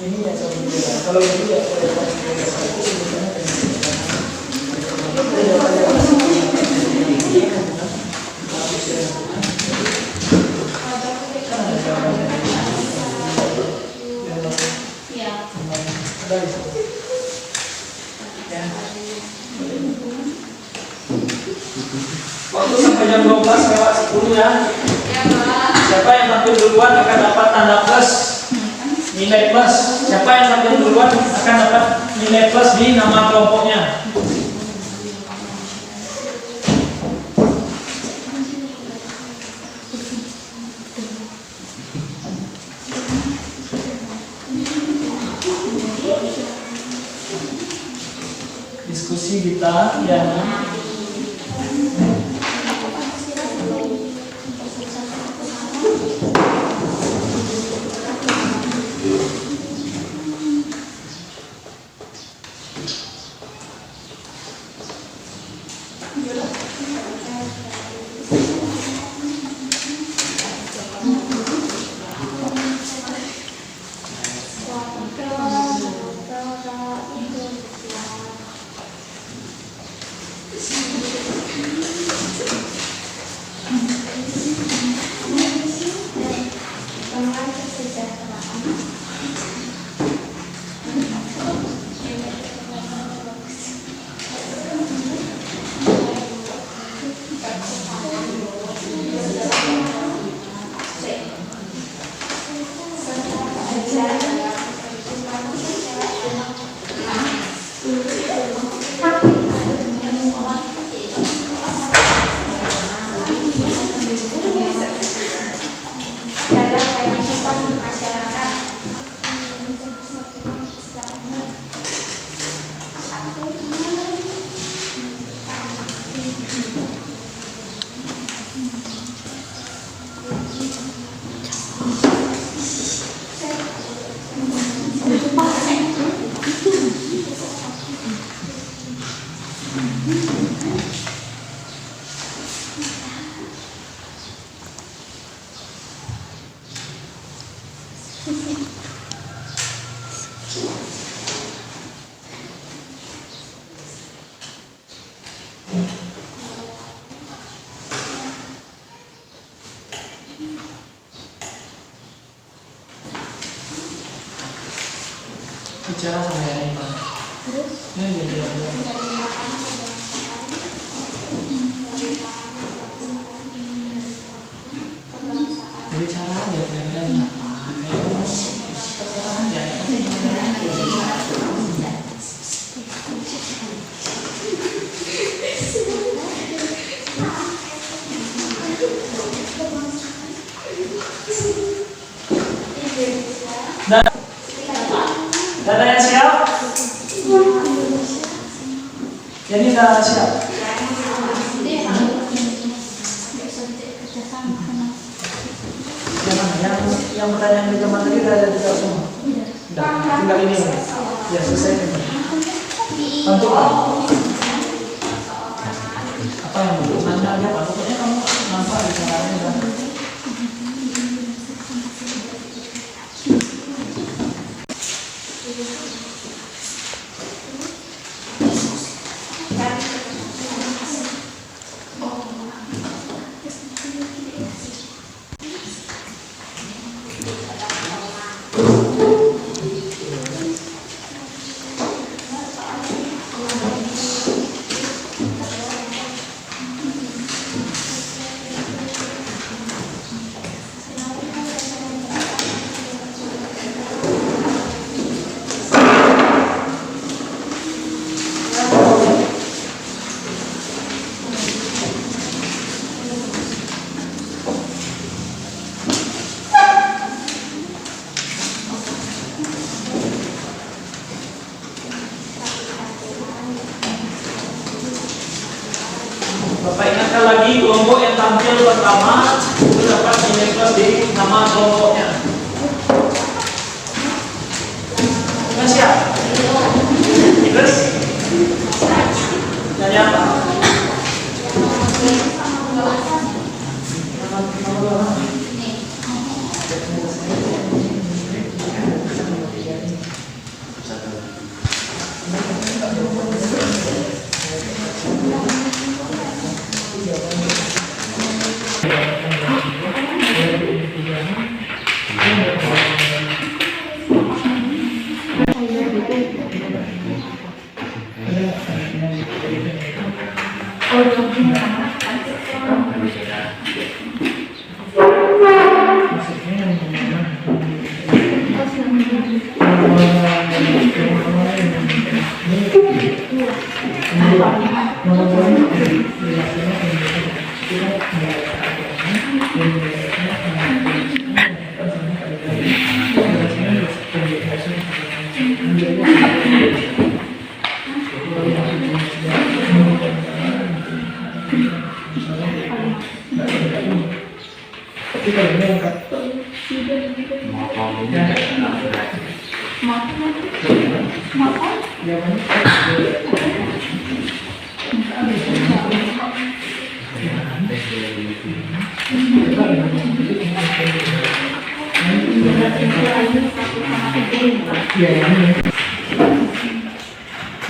Ini ya kalau itu ya waktu sampai jam 12 lewat 10 ya. Siapa yang tampil duluan akan dapat tanda plus, nilai plus. Siapa yang tampil duluan akan dapat nilai plus di nama kelompoknya. Diskusi kita ya. Bicara sama yang ini, Pak. Bicara ya, Dada yang siap? Jadi sudah siap? Yang pertanyaan di teman tadi sudah ada dijawab semua? Sudah, tinggal ini ya selesai. Bantu Pak. Apa yang mau nanya aja Pak? Pokoknya kamu nampak di caranya. Bapak ingatkan lagi, kelompok yang tampil pertama itu dapat nilai plus di nama kelompoknya. Sudah siap? Terus? Nanya apa?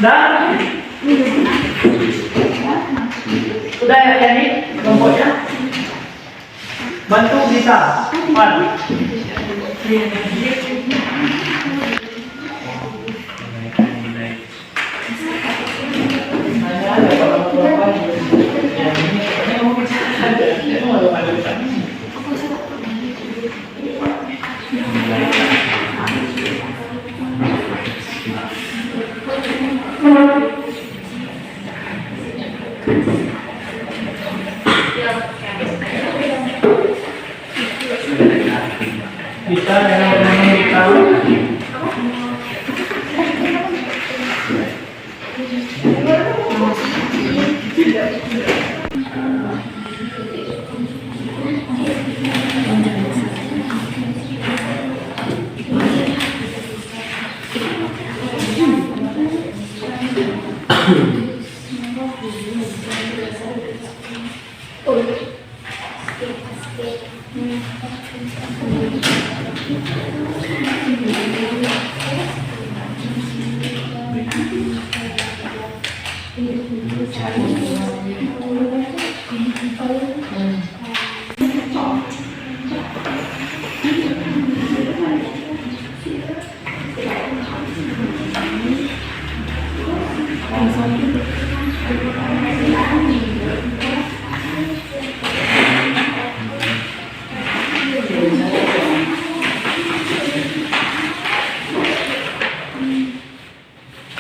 Dan udah ya ini kelompoknya bantu bisa bisa dengan teman-teman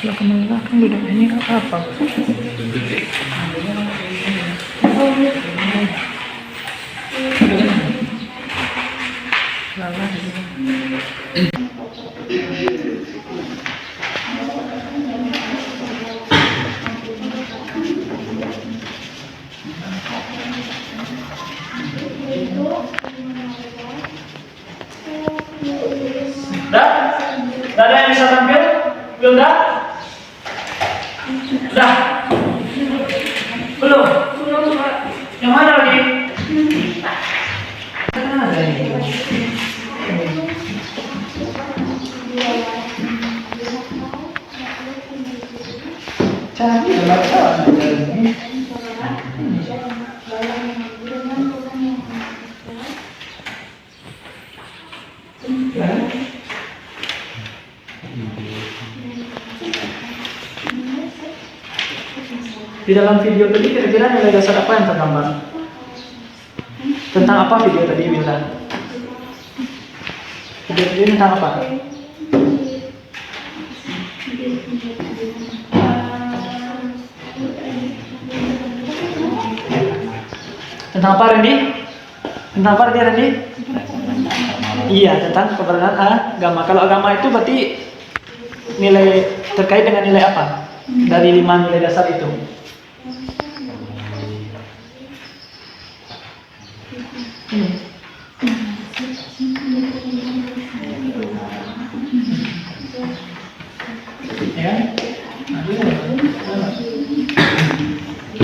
Kalau kemana kan bedanya apa?
Dah ada yang bisa tampil? Wilda? Dah? Belum? Yang mana lagi? Ada ini. Cari baca. Di dalam video tadi kira-kira nilai dasar apa yang tergambar? Tentang apa video tadi, Wilda? Video tadi tentang apa? Tentang apa, Randy? Tentang apa, Randy? Iya, tentang keberadaan agama. Kalau agama itu berarti nilai terkait dengan nilai apa? Dari 5 nilai dasar itu. Ya.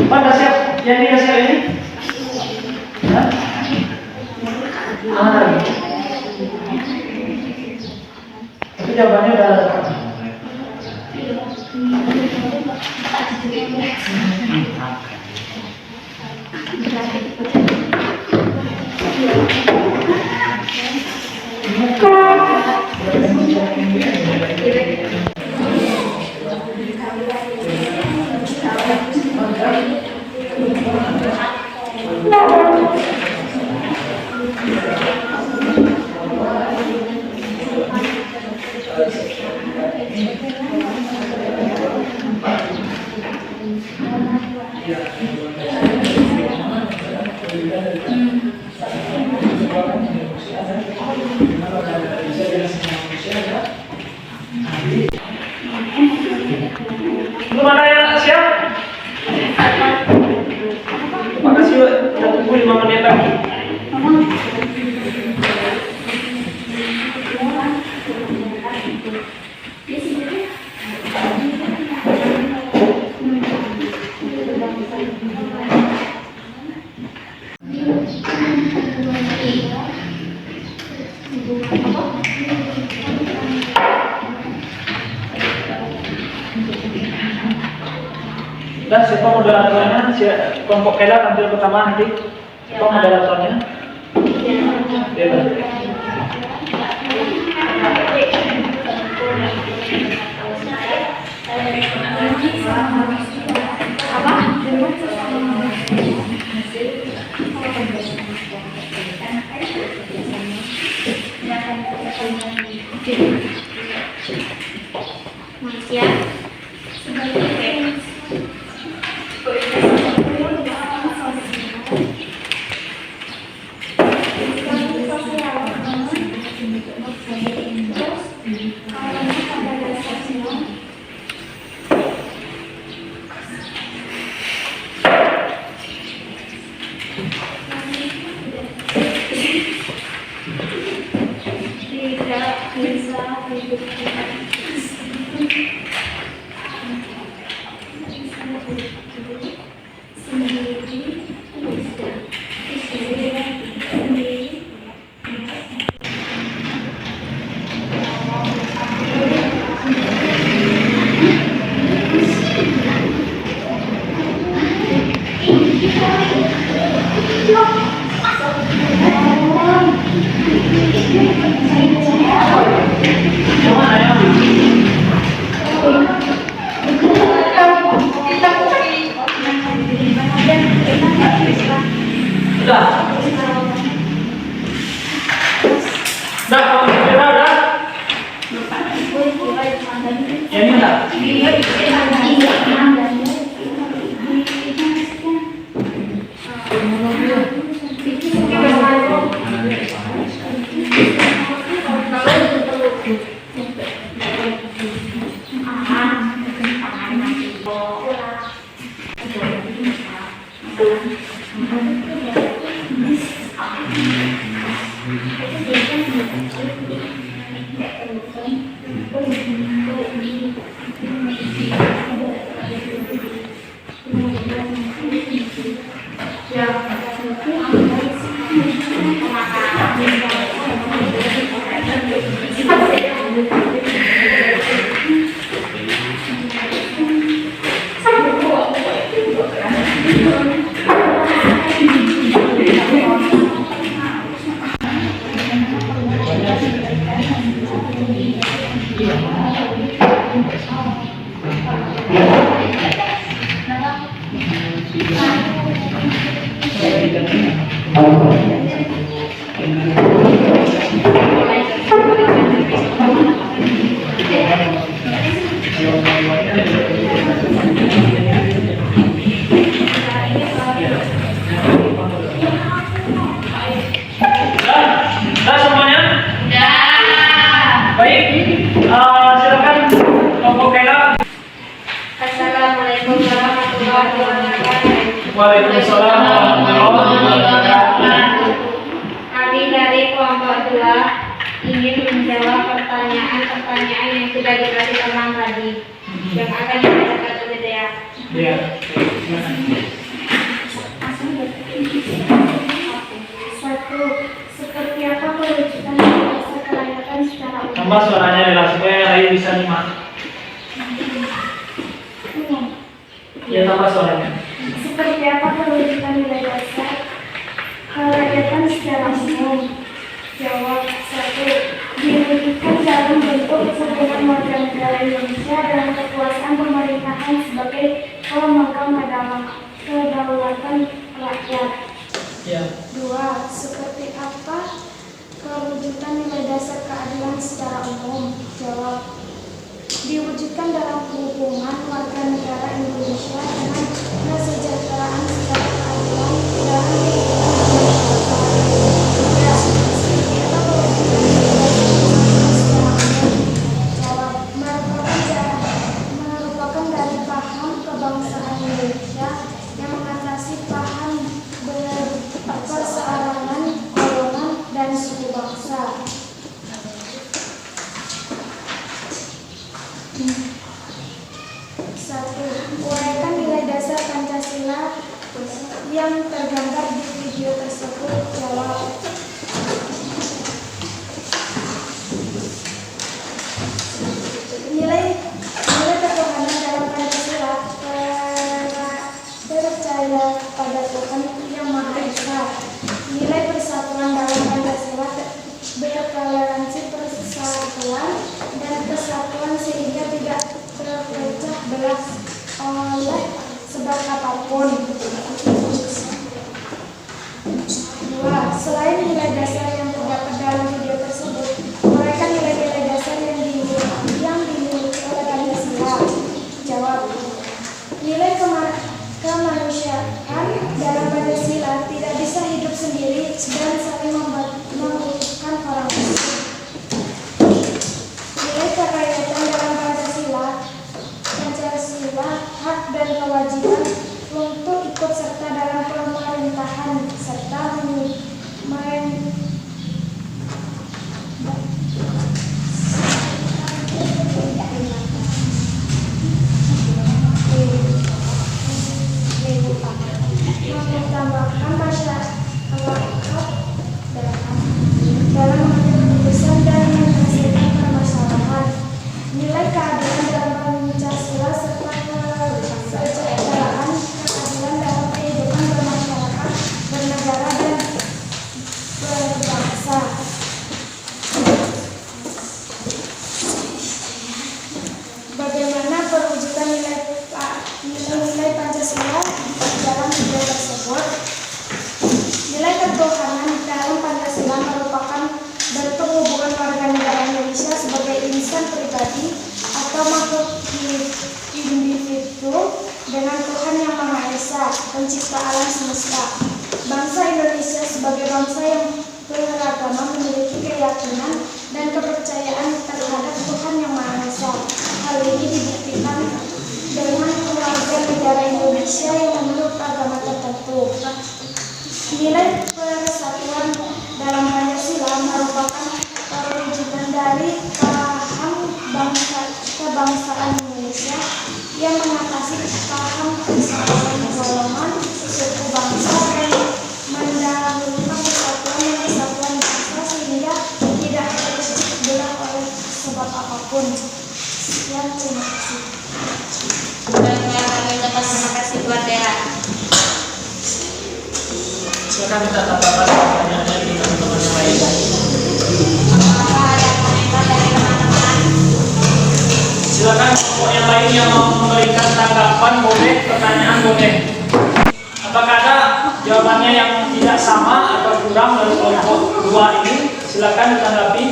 Pada siap yang dikasih ini? Hah? Mana lagi? Tapi jawabannya udah Belum ada yang siap? Makasih, Wak. Kita tunggu 5 menit lagi. Dan siapa moderatornya? Kelompok Kela tampil pertama nanti. Siapa moderatornya? Ya.
Manusia tidak bisa hidup
Dah, kalau kira dah. Ya ini dah. Dah semuanya?
Dah.
Baik, silakan kelompok Kela.
Assalamualaikum warahmatullahi wabarakatuh.
Waalaikumsalam warahmatullahi wabarakatuh.
Kami dari kelompok 2 ingin menjawab pertanyaan-pertanyaan yang sudah diberi teman tadi yang akan dibacakan oleh Dea.
Ya.
Satu, seperti apa perwujudan bahasa kelayakan secara umum?
Tambah suaranya Dela supaya yang lain bisa nyimak. Ya, tambah suaranya.
Seperti apa perwujudan nilai dasar kelayakan secara umum? Jawab. 1. Diwujudkan dalam bentuk kesatuan warga negara Indonesia dan kekuasaan pemerintahan sebagai pemegang kedaulatan rakyat.
Ya.
2. Seperti apa perwujudan nilai dasar keadilan secara umum? Jawab. diwujudkan dalam hubungan warga negara Indonesia dengan kesejahteraan secara keadilan dalam kehidupan merupakan dari paham kebangsaan Indonesia yang mengatasi paham perseorangan, golongan, dan suku bangsa. Satu, uraikan nilai dasar Pancasila yang tergambar di video tersebut. Jawab. Nilai ketuhanan dalam Pancasila percaya pada Tuhan yang Maha Esa. Nilai persatuan dalam Pancasila bertoleransi persatuan dan kesatuan sehingga tidak terpecah belah oleh sebab apapun. Dua, selain nilai dasar yang terdapat dalam video tersebut, mereka nilai-nilai dasar yang dimiliki oleh Pancasila. Jawab. Nilai kemanusiaan dalam Pancasila tidak bisa hidup sendiri dan saling membutuhkan orang lain. Nilai kerakyatan dalam Pancasila hak dan kewajiban untuk ikut serta dalam pemerintahan serta mengutamakan masyarakat dalam mengambil keputusan dan menyelesaikan permasalahan. Nilai keadilan dalam Pancasila serta kesejahteraan, keadilan dalam kehidupan bermasyarakat, bernegara, dan berbangsa. Bagaimana perwujudan nilai Pancasila dalam video tersebut? Nilai ketuhanan dalam Pancasila merupakan bentuk hubungan warga negara Indonesia sebagai insan pribadi atau makhluk individu dengan Tuhan yang Maha Esa, pencipta alam semesta. Bangsa Indonesia sebagai bangsa yang beragama memiliki keyakinan dan kepercayaan terhadap Tuhan yang Maha Esa. Hal ini dibuktikan dengan keluarga negara Indonesia yang memeluk agama tertentu. Nilai persatuan dalam Pancasila merupakan perwujudan dari paham kebangsaan Indonesia yang mengatasi paham perseorangan, golongan, suku bangsa, dan mendahulukan persatuan dan kesatuan bangsa sehingga tidak terpecah belah oleh sebab apapun. Sekian, terima kasih.
Terima kasih buat Dera.
Silakan kita tambahkan pertanyaannya di teman-teman yang lain.
Apakah ada komentar dari teman-teman?
Silakan kelompok yang lain yang mau memberikan tanggapan boleh, pertanyaan boleh. Apakah ada jawabannya yang tidak sama atau kurang dari kelompok dua ini? Silakan ditanggapi.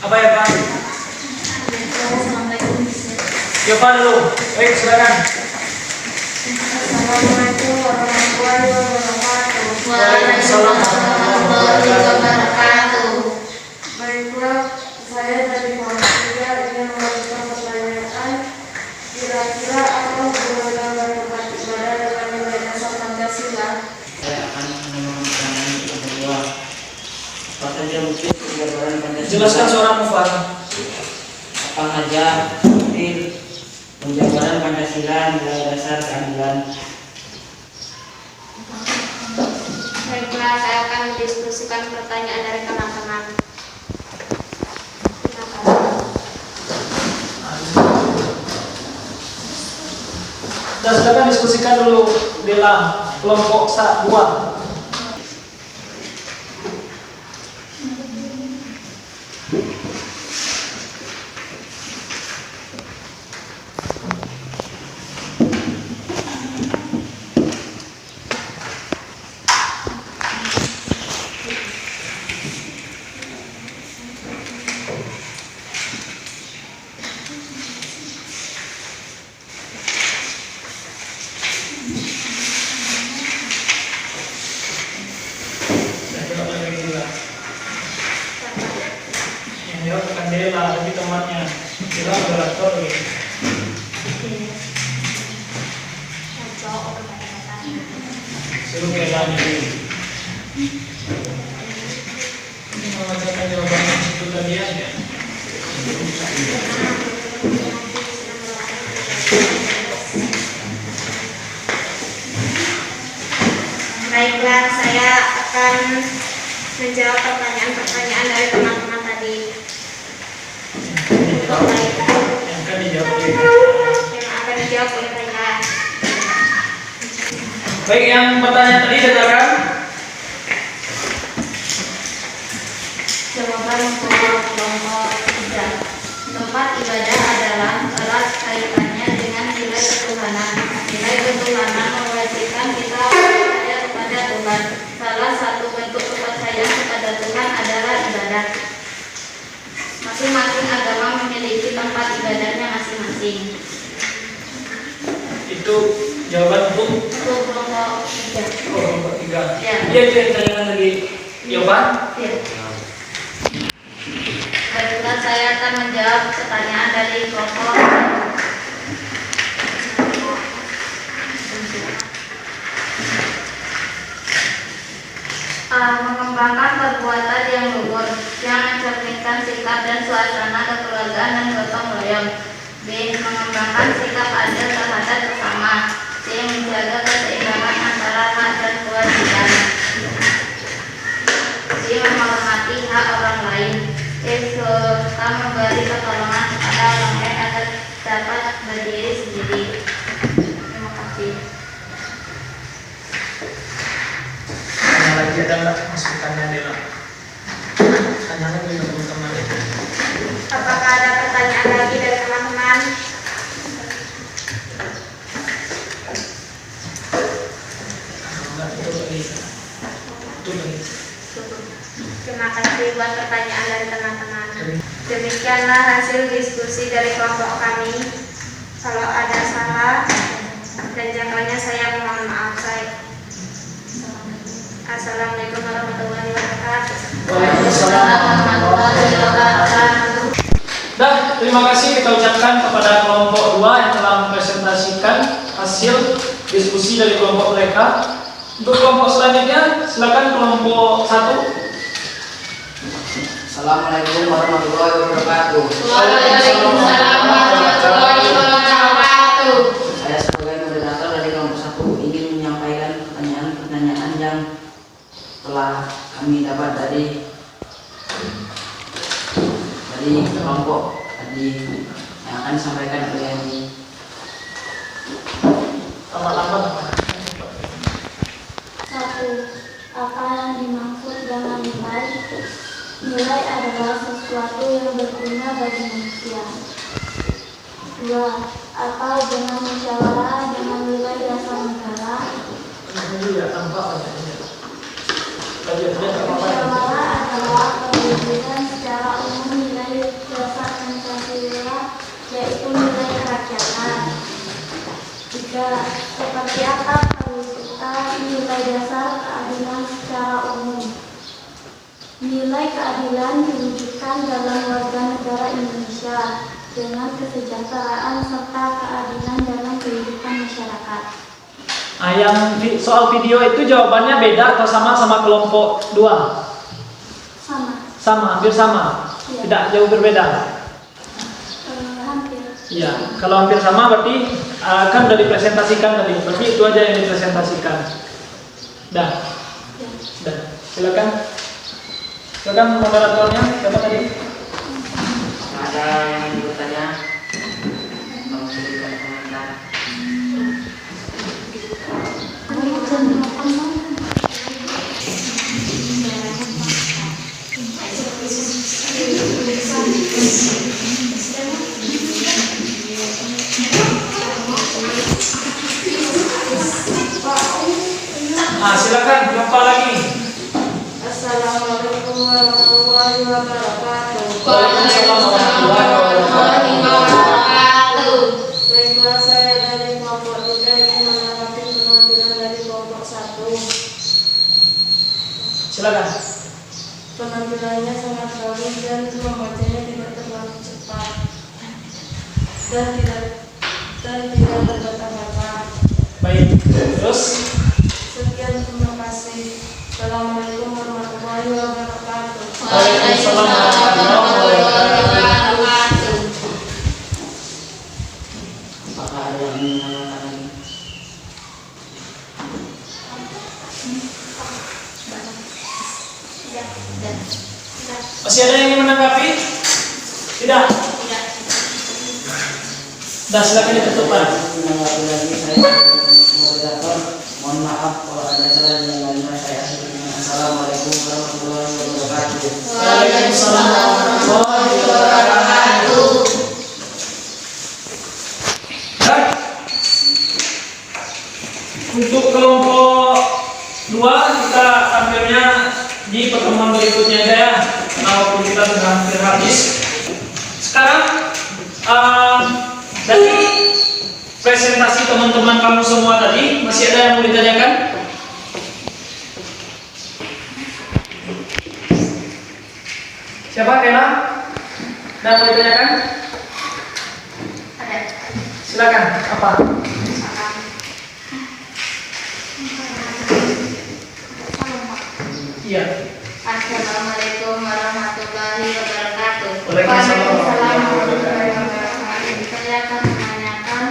Apa ya Pak? Ya Pak dulu. Baik, silakan.
Assalamualaikum warahmatullahi wabarakatuh.
Waalaikumsalam warahmatullahi wabarakatuh.
Baiklah, saya dari Muhammadiyah ingin memberikan pertanyaan. Kira-kira apa hubungan dalam tempat ibadah dengan nilai dasar Pancasila?
Saya akan menyampaikan yang kedua. Apa saja bukti penjabaran Pancasila?
Jelaskan suara Mufar.
Apa saja bukti penjabaran Pancasila nilai dasar keadilan?
Baiklah, saya akan mendiskusikan pertanyaan dari teman-teman.
Dan silakan diskusikan dulu dalam kelompok 2. temannya. Kira moderator gitu. Suruh kelani dulu. Ini membacakan jawaban itu tadi aja.
Baiklah, saya akan menjawab pertanyaan-pertanyaan dari teman-teman tadi. Baik.
Yang akan dijawab oleh
Yang akan dijawab oleh mereka.
baik, yang pertanyaan tadi katakan.
Jawaban untuk kelompok 3. Tempat ibadah adalah erat kaitannya dengan nilai ketuhanan. Nilai ketuhanan mewajibkan kita percaya kepada Tuhan. Salah satu bentuk kepercayaan kepada Tuhan adalah ibadah. Masing-masing agama memiliki tempat ibadahnya masing-masing.
Itu jawaban untuk
Untuk kelompok 3.
kelompok 3.
Ya.
Iya, itu yang tanyakan tadi. Jawaban?
Ya. Baiklah, saya akan menjawab pertanyaan dari kelompok. Mengembangkan perbuatan yang luhur yang mencerminkan sikap dan suasana kekeluargaan dan gotong royong. B. Mengembangkan sikap adil terhadap sesama. C. Menjaga keseimbangan antara hak dan kewajiban. D. Menghormati hak orang lain. E. Serta memberi pertolongan kepada orang lain agar dapat berdiri sendiri. Terima kasih.
Tanya lagi ada nggak masukannya Dela? Tanya lagi teman-teman.
Apakah ada pertanyaan lagi dari teman-teman?
Enggak, itu lagi. Itu lagi.
Terima kasih buat pertanyaan dari teman-teman. Demikianlah hasil diskusi dari kelompok kami. Kalau ada salah dan jangkauannya saya mohon maaf. Assalamualaikum warahmatullahi wabarakatuh.
Waalaikumsalam warahmatullahi
wabarakatuh.
Dah, terima kasih kita ucapkan kepada kelompok 2 yang telah mempresentasikan hasil diskusi dari kelompok mereka. Untuk kelompok selanjutnya, silakan kelompok 1.
Assalamualaikum warahmatullahi wabarakatuh.
Waalaikumsalam warahmatullahi wabarakatuh.
Saya sebagai moderator dari kelompok 1 ingin menyampaikan pertanyaan-pertanyaan yang telah kami dapat dari kelompok tadi yang akan disampaikan oleh ini.
Lambat-lambat.
1. Apa yang dimaksud dengan nilai? Nilai adalah sesuatu yang berguna bagi manusia. 2. Apa hubungan musyawarah dengan nilai dasar negara?
Ini ya tampak aja.
Musyawarah adalah perwujudan secara umum nilai dasar Pancasila, yaitu nilai kerakyatan. 3. Seperti apa perwujudan nilai dasar keadilan secara umum? Nilai keadilan diwujudkan dalam warga negara Indonesia dengan kesejahteraan serta keadilan dalam kehidupan masyarakat.
Nah, yang soal video itu jawabannya beda atau sama kelompok 2?
Sama.
Sama, hampir sama.
Iya.
Tidak jauh berbeda.
Hampir.
Iya, kalau hampir sama berarti kan udah dipresentasikan tadi. Berarti itu aja yang dipresentasikan. Dah.
Ya.
Dah. Silakan. Silakan moderatornya, siapa tadi?
Ada yang ingin bertanya? Tolong berikan komentar.
Silakan, jumpa lagi.
Assalamualaikum warahmatullahi wabarakatuh.
Waalaikumsalam warahmatullahi
wabarakatuh.
Baiklah, saya dari kelompok 3 ingin menanggapi penampilan dari kelompok 1.
Silakan.
Penampilannya sangat bagus dan membacanya tidak terlalu cepat. tempat dan tidak berbuat apa-apa.
Baik, terus
Sekian, terima kasih. Assalamualaikum warahmatullahi wabarakatuh.
Waalaikumsalam warahmatullahi wabarakatuh.
Apakah ada yang ingin menanyakan lagi?
Masih ada yang ingin menanggapi? Tidak. Dah, silakan ditutup, Pak.
Menanggapi lagi saya moderator, mohon maaf kalau ada salah dan lainnya saya akhiri dengan assalamualaikum warahmatullahi wabarakatuh.
Waalaikumsalam warahmatullahi wabarakatuh. Dan untuk kelompok 2 kita tampilnya di pertemuan berikutnya aja ya. Walaupun kita sudah hampir habis. Sekarang dari presentasi teman-teman kamu semua tadi masih ada yang mau ditanyakan? Siapa Kena? Ada yang mau ditanyakan?
Ada.
Silakan. Apa? Iya.
Assalamualaikum warahmatullahi wabarakatuh.
Waalaikumsalam warahmatullahi wabarakatuh.
Saya akan menanyakan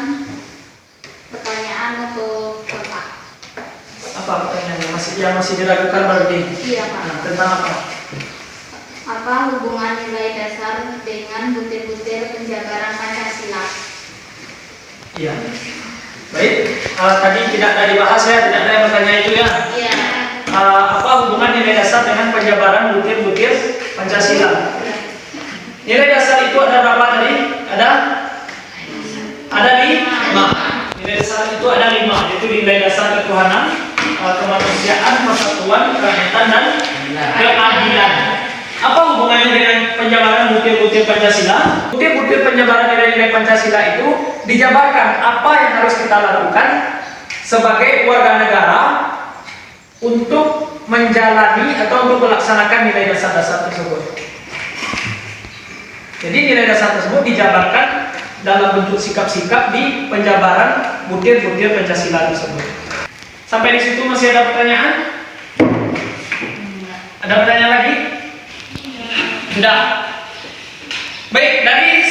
pertanyaan untuk Bapak.
Apa pertanyaannya? Masih diragukan berarti?
Iya, Pak.
Nah, tentang apa?
Apa hubungan nilai dasar dengan butir-butir penjabaran Pancasila?
Iya. Baik. Tadi tidak ada dibahas ya, tidak ada yang bertanya itu ya.
Iya.
Apa hubungan nilai dasar dengan penjabaran butir-butir Pancasila? Nilai dasar itu ada berapa tadi? Ada 5. Nilai dasar itu ada 5, yaitu nilai dasar ketuhanan, kemanusiaan, persatuan, kerakyatan, dan keadilan. Apa hubungannya dengan penjabaran butir-butir Pancasila? Butir-butir penjabaran nilai-nilai Pancasila itu dijabarkan apa yang harus kita lakukan sebagai warga negara untuk menjalani atau untuk melaksanakan nilai dasar-dasar tersebut. Jadi nilai dasar tersebut dijabarkan dalam bentuk sikap-sikap di penjabaran butir-butir Pancasila tersebut. Sampai di situ masih ada pertanyaan? Ada pertanyaan lagi? Tidak. Baik, dari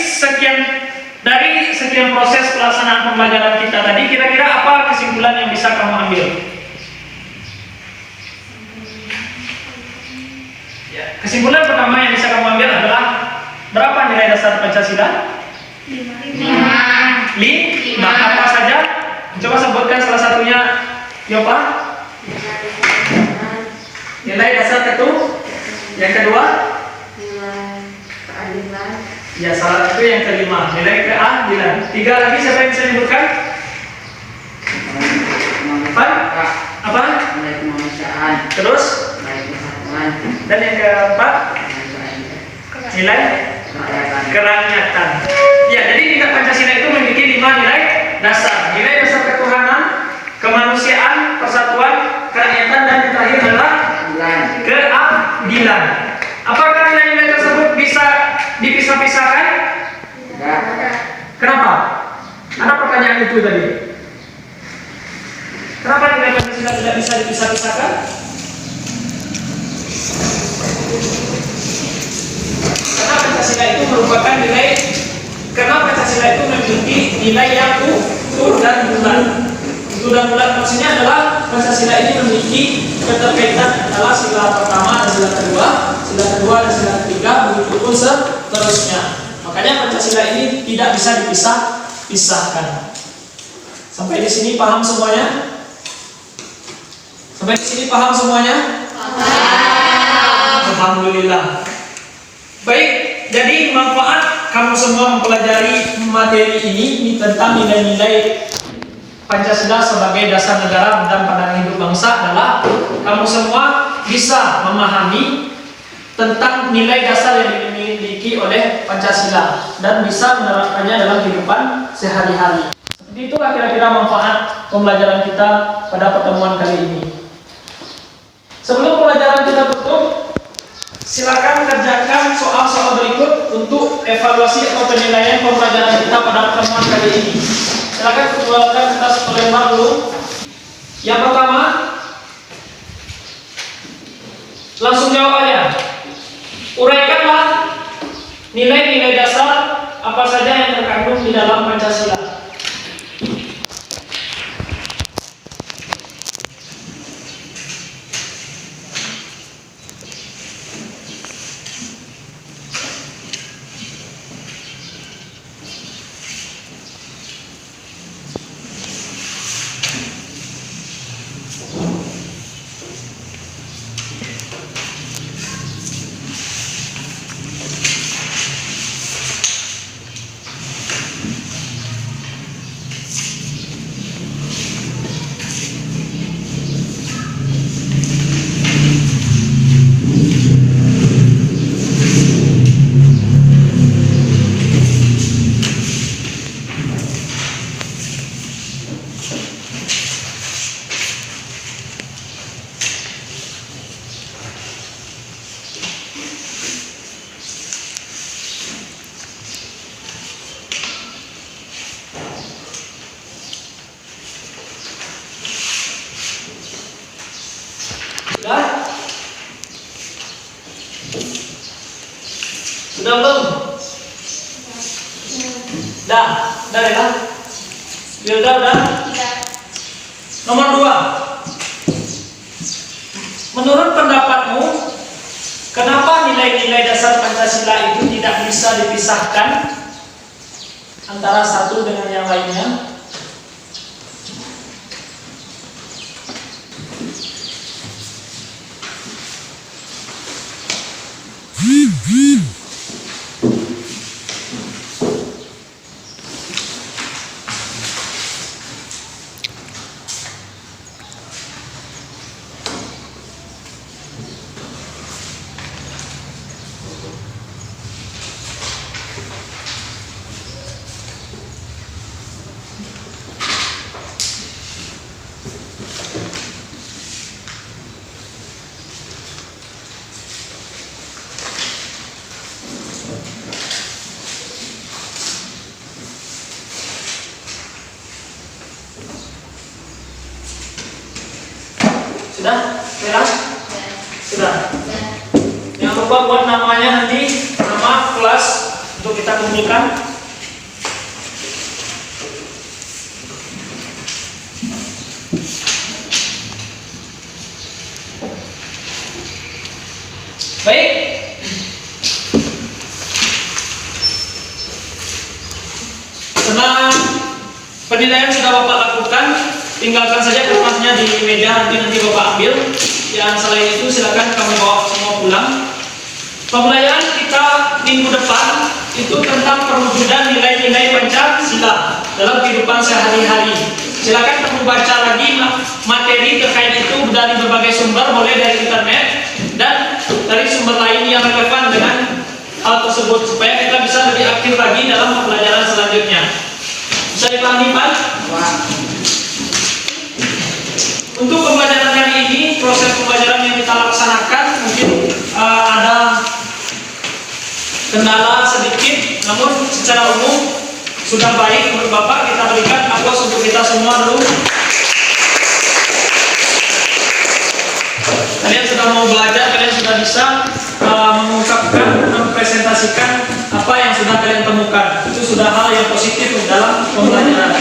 sekian proses pelaksanaan pembelajaran kita tadi, kira-kira apa kesimpulan yang bisa kamu ambil? Ya, kesimpulan pertama yang bisa kamu ambil adalah berapa nilai dasar Pancasila? 5. Apa saja? Coba sebutkan salah satunya, Yopa. Nilai dasar ketuhanan. Yang kedua?
Keadilan.
Ya, salah satu yang kelima, nilai keadilan. 3 lagi siapa yang bisa disebutkan? Apa?
Nilai kemanusiaan,
Terus?
nilai persatuan,
Dan yang keempat? Nilai kerakyatan. Ya, jadi nilai Pancasila itu memiliki 5 nilai dasar. Nilai dasar ketuhanan, kemanusiaan, persatuan, kerakyatan, dan yang terakhir adalah keadilan. Apakah nilai-nilai tersebut bisa dipisah-pisahkan? Kenapa? Ada pertanyaan itu tadi. Kenapa nilai Pancasila tidak bisa dipisah-pisahkan? Karena Pancasila itu merupakan nilai. Karena Pancasila itu memiliki nilai yang utuh dan bulat. Utuh dan bulat maksudnya adalah Pancasila ini memiliki keterkaitan adalah sila pertama dan sila kedua dan sila ketiga, begitu pun seterusnya. Makanya Pancasila ini tidak bisa dipisah-pisahkan. Sampai di sini paham semuanya? Sampai di sini paham semuanya? Alhamdulillah. Baik, jadi manfaat kamu semua mempelajari materi ini tentang nilai-nilai Pancasila sebagai dasar negara dan pandangan hidup bangsa adalah kamu semua bisa memahami tentang nilai dasar yang dimiliki oleh Pancasila dan bisa menerapkannya dalam kehidupan sehari-hari. Seperti itulah kira-kira manfaat pembelajaran kita pada pertemuan kali ini. Sebelum pembelajaran kita tutup, Silakan kerjakan soal-soal berikut untuk evaluasi atau penilaian pembelajaran kita pada pertemuan kali ini. Silakan keluarkan kertas lembar dulu. Yang pertama, langsung jawab aja. Uraikanlah nilai-nilai dasar apa saja yang terkandung di dalam Pancasila. Sudah belum? Dah ya? Udah. Nomor 2. Menurut pendapatmu, kenapa nilai-nilai dasar Pancasila itu tidak bisa dipisahkan antara satu dengan yang lainnya? Sudah? Jelas? Sudah. Jangan lupa buat namanya nanti, nama kelas untuk kita kumpulkan. Baik. Setelah penilaian sudah Bapak lakukan, tinggalkan saja kertasnya di meja, nanti Bapak ambil. Yang selain itu silakan kamu bawa semua pulang. Pembelajaran kita minggu depan itu tentang perwujudan nilai-nilai Pancasila dalam kehidupan sehari-hari. Silakan kamu baca lagi materi terkait itu dari berbagai sumber, boleh dari internet dan dari sumber lain yang relevan dengan hal tersebut, supaya kita bisa lebih aktif lagi dalam pembelajaran selanjutnya. Bisa dipahami, Pak? Untuk pembelajaran kali ini, proses pembelajaran yang kita laksanakan mungkin ada kendala sedikit, namun secara umum sudah baik menurut Bapak. Kita berikan aplaus untuk kita semua dulu. Kalian sudah mau belajar, kalian sudah bisa mengungkapkan, mempresentasikan apa yang sudah kalian temukan. Itu sudah hal yang positif dalam pembelajaran.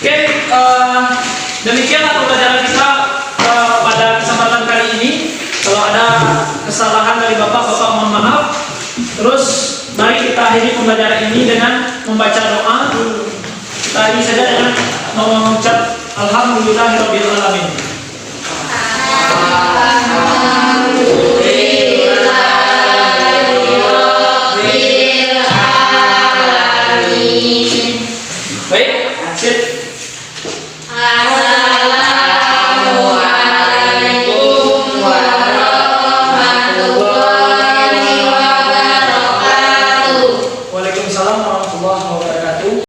Oke, demikianlah pembelajaran kita pada kesempatan kali ini. Kalau ada kesalahan dari Bapak mohon maaf. Terus mari kita akhiri pembelajaran ini dengan membaca doa. Kita akhiri saja dengan mengucap Alhamdulillahirabbil alamin.